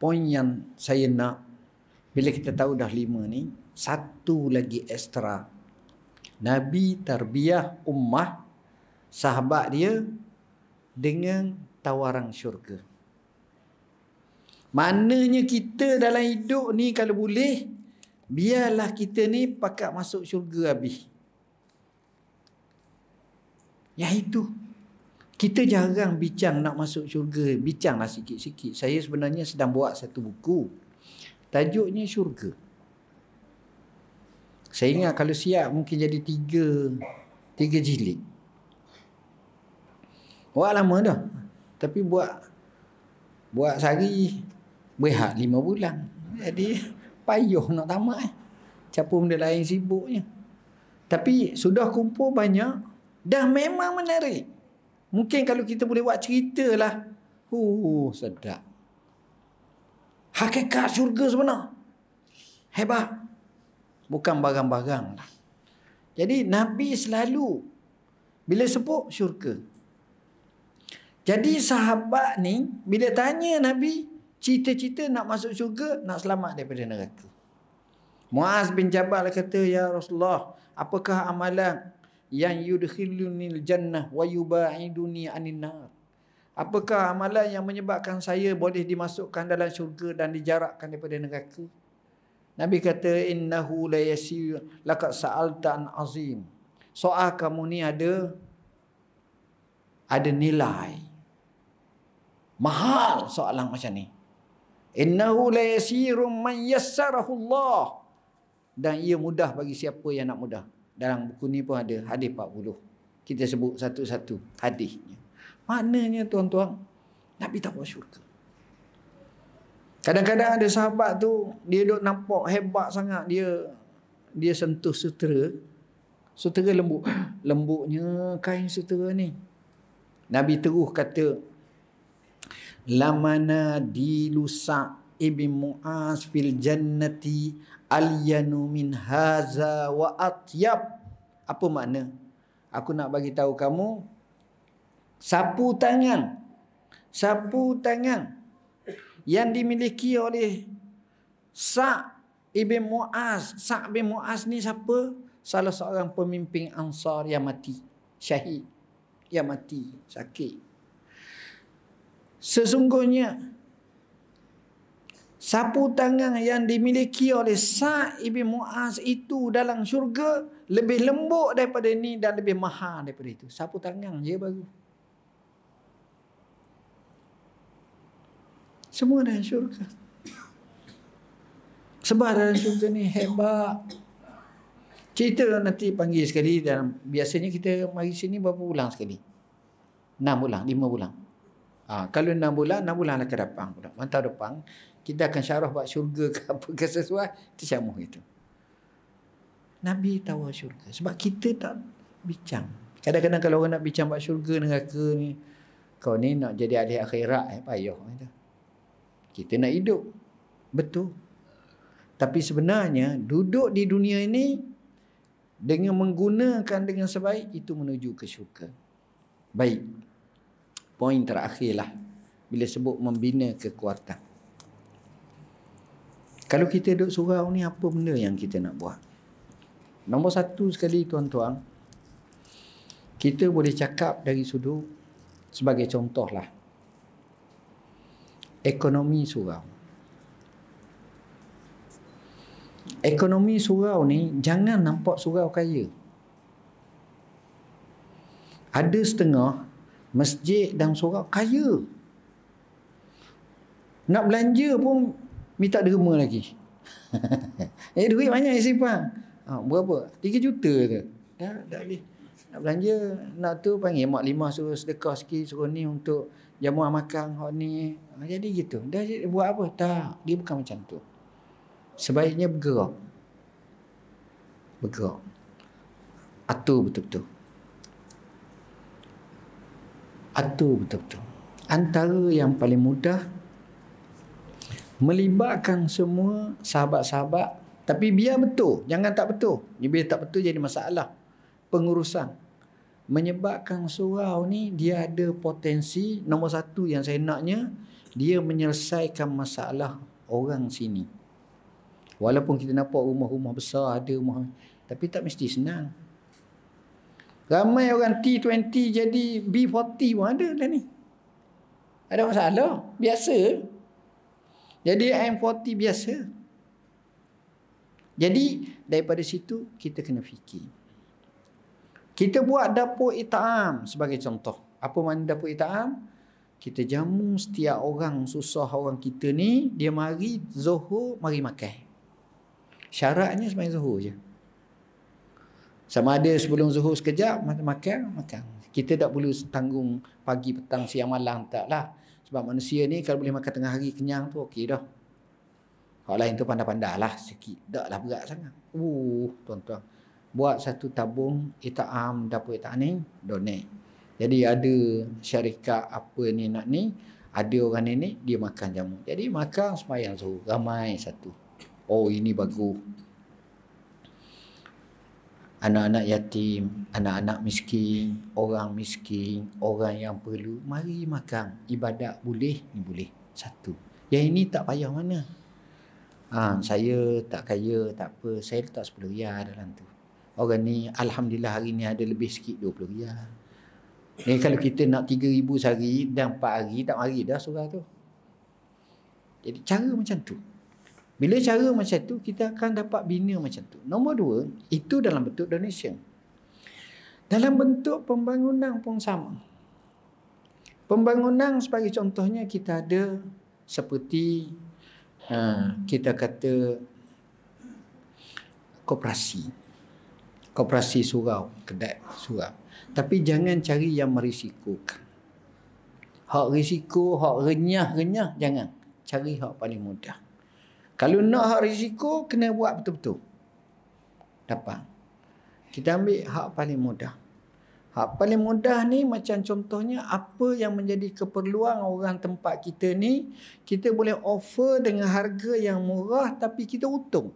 Poin yang saya nak. Bila kita tahu dah 5 ni. Satu lagi ekstra. Nabi tarbiyah ummah. Sahabat dia dengan tawaran syurga. Maknanya kita dalam hidup ni kalau boleh, biarlah kita ni pakat masuk syurga habis. Yang itu. Kita jarang bincang nak masuk syurga. Bincanglah sikit-sikit. Saya sebenarnya sedang buat satu buku. Tajuknya syurga. Saya ingat kalau siap mungkin jadi 3 jilid. Buat lama dah. Tapi buat sehari berehat 5 bulan. Jadi payuh nak tamat. Siapa benda lain sibuknya. Tapi sudah kumpul banyak. Dah memang menarik. Mungkin kalau kita boleh buat cerita lah. Sedap. Hakikat syurga sebenar. Hebat. Bukan barang-barang lah. Jadi Nabi selalu bila sebut syurga. Jadi sahabat ni bila tanya Nabi cita-cita nak masuk syurga, nak selamat daripada neraka. Muaz bin Jabal kata, ya Rasulullah, apakah amalan yang yudkhilunil jannah wa yubaiduni anin nar? Apakah amalan yang menyebabkan saya boleh dimasukkan dalam syurga dan dijarakkan daripada neraka? Nabi kata, innahu la yasir laqad sa'alta an azim. Soal kamu ni ada nilai. Mahal soalan macam ni. Innahu la yasirum man yassarahu Allah. Dan ia mudah bagi siapa yang nak mudah. Dalam buku ni pun ada hadis 40. Kita sebut satu-satu hadisnya. Maknanya tuan-tuan, Nabi tak buat syurga. Kadang-kadang ada sahabat tu, dia duk nampak hebat sangat, dia sentuh sutera. Sutera lembut. Lembutnya kain sutera ni. Nabi terus kata, lamana dilusa ibn Mu'az fil jannati alyanu min haza wa atyab. Apa makna? Aku nak bagi tahu kamu, sapu tangan yang dimiliki oleh Sa' ibn Mu'az. Sa' bin Mu'az ni siapa? Salah seorang pemimpin Ansar yang mati, syahid, yang mati sakit. Sesungguhnya sapu tangan yang dimiliki oleh Sa' ibn Mu'az itu dalam syurga lebih lembut daripada ini dan lebih mahal daripada itu. Sapu tangan je baru. Semua dalam syurga. Sebab dalam syurga ni hebat. Cerita nanti panggil sekali dalam, biasanya kita mari sini berapa bulan sekali? 6 bulan, 5 bulan. Kalau 6 bulan lah ke depan. Tahun depan kita akan syarah buat syurga ke apa ke sesuai, kita sambung itu. Nabi tahu syurga. Sebab kita tak bincang. Kadang-kadang kalau orang nak bincang buat syurga neraka ni, kau ni nak jadi ahli akhirat, payah. Kita nak hidup. Betul. Tapi sebenarnya duduk di dunia ini dengan menggunakan dengan sebaik, itu menuju ke syurga. Baik. Poin terakhirlah bila sebut membina kekuatan. Kalau kita duduk surau ni, apa benda yang kita nak buat? Nombor satu sekali tuan-tuan, kita boleh cakap dari sudut, sebagai contohlah, ekonomi surau. Ekonomi surau ni jangan nampak surau kaya. Ada setengah masjid dan surau kaya. Nak belanja pun minta derma lagi. Duit banyak simpan. Berapa? 3 juta tu. Dah boleh. Nak belanja, nak tu panggil mak limah suruh sedekah sikit, suruh ni untuk jamuan makan hak ni. Jadi gitu. Dah buat apa? Tak, dia bukan macam tu. Sebaiknya bergerak. Atur betul-betul. Antara yang paling mudah, melibatkan semua sahabat-sahabat, tapi biar betul, jangan tak betul. Bila tak betul jadi masalah pengurusan. Menyebabkan surau ni dia ada potensi, nombor satu yang saya naknya, dia menyelesaikan masalah orang sini. Walaupun kita nampak rumah-rumah besar, ada rumah, tapi tak mesti senang. Ramai orang T20 jadi B40 pun ada dah ni. Ada masalah, biasa. Jadi M40 biasa. Jadi daripada situ kita kena fikir. Kita buat dapur it'am sebagai contoh. Apa makna dapur it'am? Kita jamu setiap orang susah orang kita ni, dia mari Zuhur mari makan. Syaratnya sebenarnya Zuhur je. Sama ada sebelum Zuhur sekejap makan. Kita tak perlu tanggung pagi, petang, siang, malam, taklah. Sebab manusia ni kalau boleh makan tengah hari kenyang tu okey dah. Hak lain tu pandai-pandai lah sikit. Taklah berat sangat. Tuan-tuan. Buat satu tabung it'am, dapur it'am ni, donate. Jadi ada syarikat apa ni nak ni, ada orang ni dia makan jamu. Jadi makan sembahyang zuhur ramai satu. Oh ini bagus. Anak-anak yatim, anak-anak miskin, orang yang perlu, mari makan. Ibadat boleh, ni boleh. Satu. Yang ini tak payah mana. Saya tak kaya, tak apa. Saya letak 10 riyal dalam tu. Orang ni, Alhamdulillah hari ni ada lebih sikit 20 riyal. Ni kalau kita nak 3,000 sehari dan 4 hari, tak mari dah surah tu. Jadi cara macam tu. Bila cara macam tu, kita akan dapat bina macam tu. Nombor 2, itu dalam bentuk donation. Dalam bentuk pembangunan pun sama. Pembangunan sebagai contohnya kita ada seperti kita kata koperasi surau, kedai surau. Tapi jangan cari yang merisikokan. Hak risiko, hak renyah, jangan. Cari hak paling mudah. Kalau nak hak risiko, kena buat betul-betul. Dapat. Kita ambil hak paling mudah. Hak paling mudah ni macam contohnya apa yang menjadi keperluan orang tempat kita ni, kita boleh offer dengan harga yang murah tapi kita untung.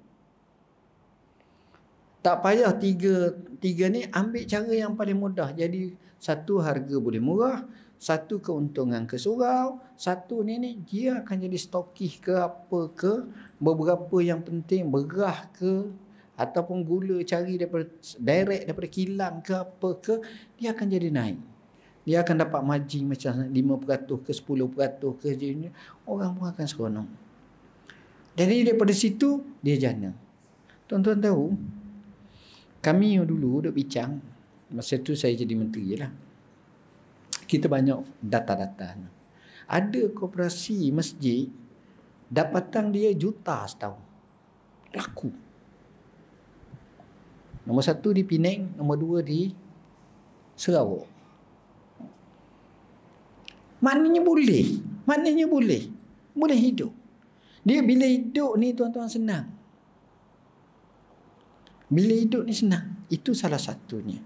Tak payah tiga ni, ambil cara yang paling mudah. Jadi satu harga boleh murah, satu keuntungan ke surau, satu ni dia akan jadi stokis ke apa ke, beberapa yang penting berah ke ataupun gula cari direct daripada kilang ke apa ke, dia akan jadi naik. Dia akan dapat margin macam 5% ke 10% ke, jadi orang pun akan seronok. Jadi daripada situ dia jana. Tuan-tuan tahu, kami dulu duk bincang, masa tu saya jadi menteri lah. Kita banyak data-data. Ada koperasi masjid, dapatan dia juta setahun. Laku. Nombor 1 di Penang, nombor 2 di Sarawak. Maknanya boleh. Boleh hidup. Dia bila hidup ni tuan-tuan senang. Bila hidup ni senang. Itu salah satunya.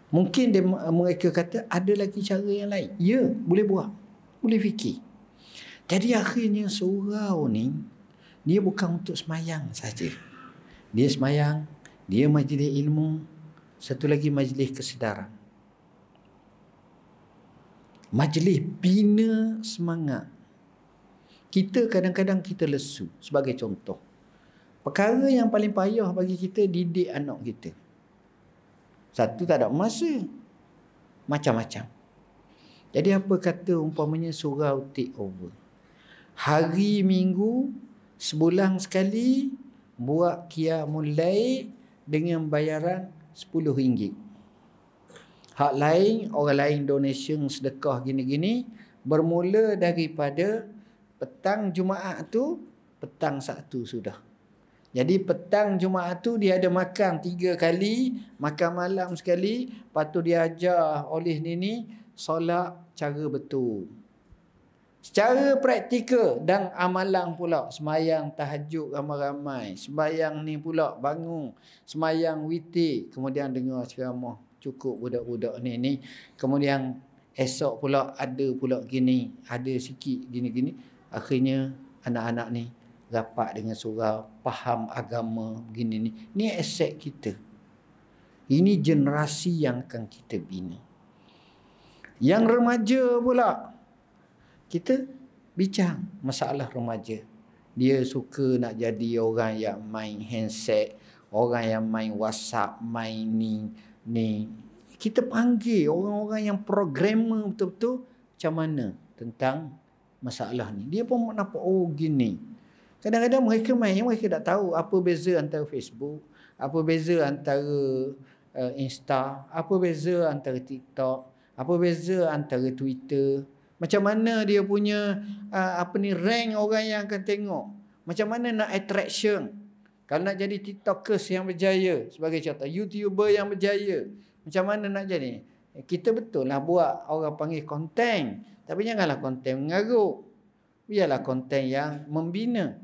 Mungkin mereka kata ada lagi cara yang lain. Ya, boleh buat. Boleh fikir. Jadi akhirnya surau ni, dia bukan untuk semayang saja. Dia semayang, dia majlis ilmu, satu lagi majlis kesedaran. Majlis bina semangat. Kita kadang-kadang kita lesu. Sebagai contoh, perkara yang paling payah bagi kita didik anak kita. Satu, tak ada masa. Macam-macam. Jadi apa kata umpamanya surau take over. Hari Minggu, sebulan sekali, buat qiyamul lail dengan bayaran RM10. Hak lain, orang lain donation sedekah gini-gini, bermula daripada petang Jumaat tu, petang Sabtu sudah. Jadi petang Jumaat tu dia ada makan 3 kali, makan malam sekali, lepas tu dia ajar oleh ni solat cara betul. Secara praktikal dan amalan pula, semayang tahajud ramai-ramai, sembayang ni pula bangun, semayang witir, kemudian dengar ceramah cukup budak-budak ni. Kemudian esok pula ada pula gini, ada sikit gini-gini. Akhirnya anak-anak ni rapat dengan surau, faham agama begini ni. Ni aset kita. Ini generasi yang akan kita bina. Yang remaja pula, kita bincang masalah remaja. Dia suka nak jadi orang yang main handset, orang yang main WhatsApp, main ni. Kita panggil orang-orang yang programmer betul-betul macam mana tentang masalah ni. Dia pun nampak, oh gini. Kadang-kadang mereka main, mereka tak tahu apa beza antara Facebook, apa beza antara Insta, apa beza antara TikTok, apa beza antara Twitter. Macam mana dia punya rank orang yang akan tengok. Macam mana nak attraction. Kalau nak jadi TikTokers yang berjaya, sebagai contoh, YouTuber yang berjaya, macam mana nak jadi? Kita betul lah buat orang panggil konten, tapi janganlah konten mengarut. Biarlah konten yang membina.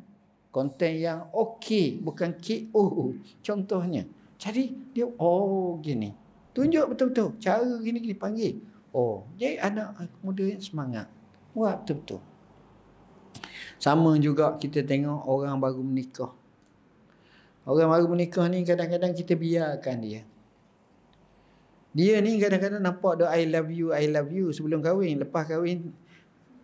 Konten yang okey, bukan KO contohnya. Jadi dia, oh gini. Tunjuk betul-betul. Cara gini-gini panggil. Oh, jadi anak muda yang semangat. Buat betul-betul. Sama juga kita tengok orang baru menikah. Orang baru menikah ni kadang-kadang kita biarkan dia. Dia ni kadang-kadang nampak dia I love you sebelum kahwin. Lepas kahwin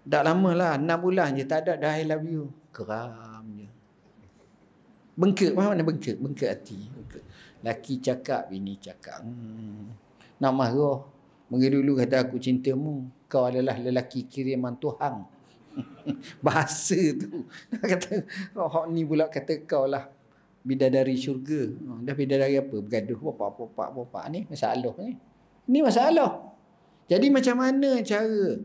tak lama lah, 6 bulan je tak ada dah I love you. Geram je. Bengkak, faham mana bengkak? Bengkak hati. Bengkak. Laki cakap, bini cakap. Nak marah. Mungkin dulu kata aku cintamu, kau adalah lelaki kiriman Tuhan. Bahasa tu. Kata, oh, ni pula kata kau lah bidadari syurga. Dah bidadari apa? Bergaduh. Bapak ni masalah ni. Ini masalah. Jadi macam mana cara?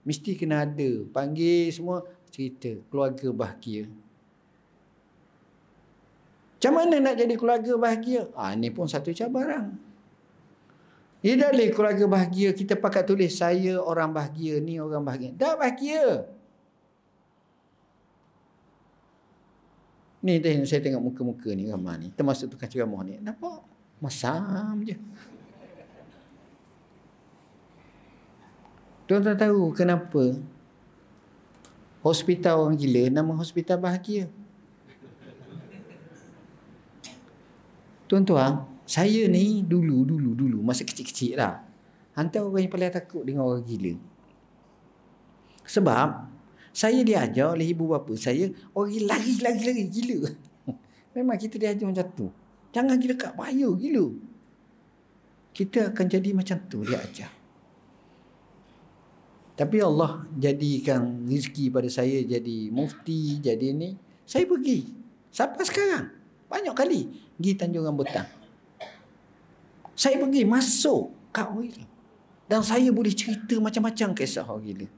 Mesti kena ada. Panggil semua cerita. Keluarga bahagia. Macam mana nak jadi keluarga bahagia? Ni pun satu cabaran. Dia dah boleh keluarga bahagia. Kita pakai tulis saya orang bahagia. Ni orang bahagia. Tak bahagia. Ni saya tengok muka-muka ni ramai ni. Termasuk tukang ceramah ni. Nampak? Masam je. Tuan-tuan tahu kenapa hospital orang gila nama hospital bahagia? Tuan-tuan, saya ni dulu masa kecil-kecil lah, hantar orang yang paling takut dengan orang gila. Sebab saya diajar oleh ibu bapa saya, orang gila lari gila. Memang kita diajar macam tu. Jangan gila kat bahaya gila. Kita akan jadi macam tu dia ajar. Tapi Allah jadikan rezeki pada saya jadi mufti, jadi ni. Saya pergi. Sampai sekarang. Banyak kali. Pergi Tanjung Rambutan. Saya pergi masuk kat orang gila. Dan saya boleh cerita macam-macam kisah orang gila.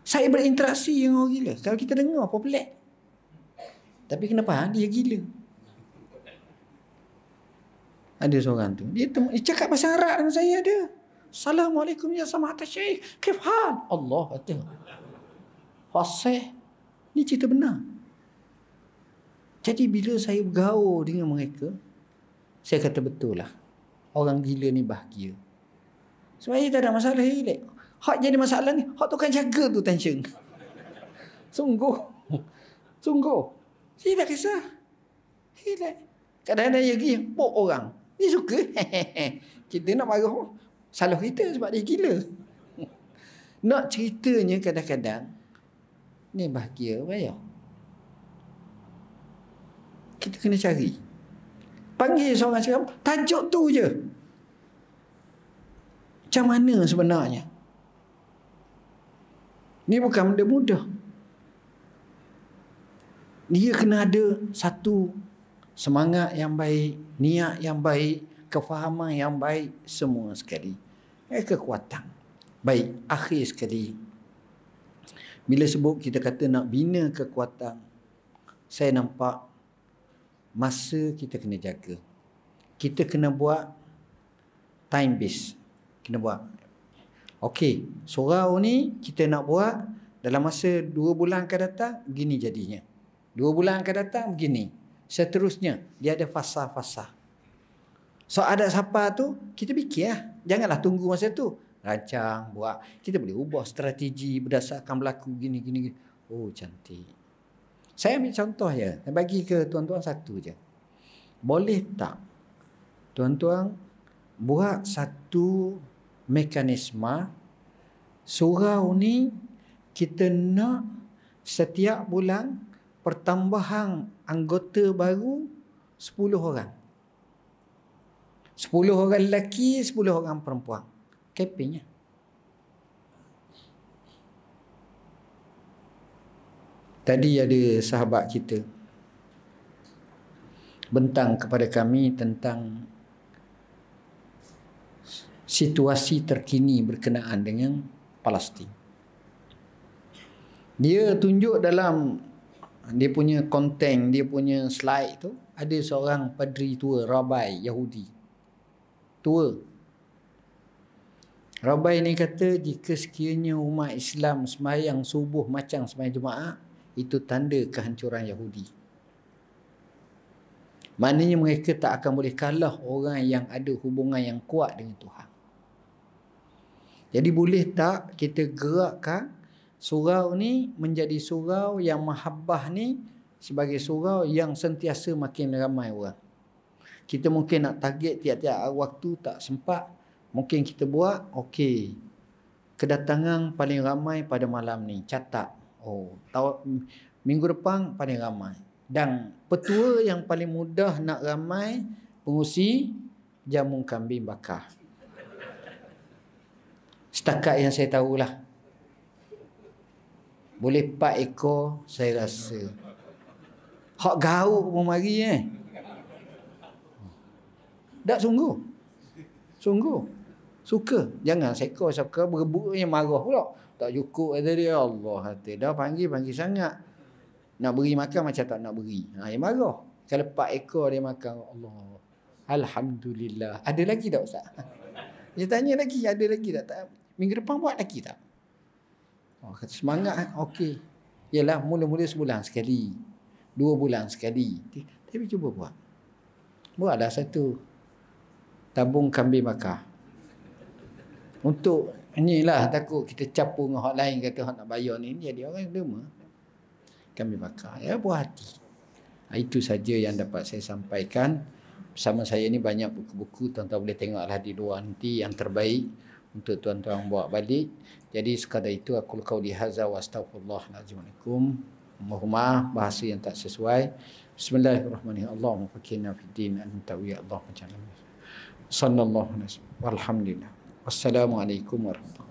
Saya berinteraksi dengan orang gila. Kalau kita dengar apa pelik. Tapi kenapa? Dia gila. Ada seorang tu. Dia cakap bahasa Arab dengan saya ada. Assalamualaikum ya samahata syekh. Kif hal? Allah kata. Fasih. Ni cerita benar. Jadi bila saya bergaul dengan mereka, saya kata betul lah. Orang gila ni bahagia. Sebab dia tak ada masalah hilang. Hak jadi masalah ni, hak tu kan jaga tu tension. Sungguh. Saya tak kisah. Hilang. Kadang-kadang dia pergi, pok orang. Dia suka. Kita nak marah. Salah kita sebab dia gila. Nak ceritanya kadang-kadang ni bahagia bayar. Kita kena cari. Panggil seorang cakap, tajuk tu je. Macam mana sebenarnya? Ni bukan benda mudah. Dia kena ada satu semangat yang baik, niat yang baik, kefahaman yang baik, semua sekali. Kekuatan. Baik, akhir sekali. Bila sebut kita kata nak bina kekuatan, saya nampak masa kita kena jaga. Kita kena buat time base. Kena buat. Okey, surau ni kita nak buat dalam masa 2 bulan akan datang, begini jadinya. 2 bulan akan datang, begini. Seterusnya, dia ada fasa-fasa. So ada siapa tu, kita fikir lah. Janganlah tunggu masa tu. Rancang, buat. Kita boleh ubah strategi berdasarkan berlaku gini. Oh, cantik. Saya ambil contoh je. Saya bagi ke tuan-tuan satu je. Boleh tak tuan-tuan buat satu mekanisme surau ni kita nak setiap bulan pertambahan anggota baru 10 orang. 10 orang lelaki, 10 orang perempuan. Kepingnya. Tadi ada sahabat kita bentang kepada kami tentang situasi terkini berkenaan dengan Palestin. Dia tunjuk dalam dia punya konten, dia punya slide tu, ada seorang padri tua, Rabai Yahudi. Tua. Rabai ni kata jika sekiranya umat Islam sembahyang subuh macam sembahyang Jumaat, itu tanda kehancuran Yahudi. Maknanya mereka tak akan boleh kalah orang yang ada hubungan yang kuat dengan Tuhan. Jadi boleh tak kita gerakkan surau ni menjadi surau yang mahabbah ni sebagai surau yang sentiasa makin ramai orang. Kita mungkin nak target tiap-tiap waktu tak sempat, mungkin kita buat okey. Kedatangan paling ramai pada malam ni, catat. Oh, minggu depan paling ramai. Dan petua yang paling mudah nak ramai pengusi jamu kambing bakar. Setakat yang saya tahulah. Boleh 4 ekor saya rasa. Hak gauk pun mari Tak sungguh. Sungguh. Suka. Jangan sekor suka berebut yang marah pula. Tak cukup kata dia. Allah hati. Dah panggil sangat. Nak beri makan macam tak nak beri. Yang marah. Kalau 4 ekor dia makan. Allah. Alhamdulillah. Ada lagi tak Ustaz? Dia tanya lagi. Ada lagi tak? Minggu depan buat lagi tak? Oh, semangat. Okey. Yalah mula-mula sebulan sekali. 2 bulan sekali. Tapi cuba buat. Buatlah satu tabung kambing bakar. Untuk inilah takut kita capur dengan orang lain kata orang nak bayar ni jadi orang derma. Kambing bakar. Ya buat hati. Itu saja yang dapat saya sampaikan. Bersama saya ni banyak buku-buku, tuan-tuan boleh tengoklah di luar nanti yang terbaik untuk tuan-tuan bawa balik. Jadi sekadar itu aku qauli hadza wa astaghfirullahalazim. Mohon maaf bahasa yang tak sesuai. Bismillahirrahmanirrahim. Allahumma fakirna fid din anta wa Allah macam sallallahu alaihi wasallam. Walhamdulillah. Wassalamualaikum warahmatullahi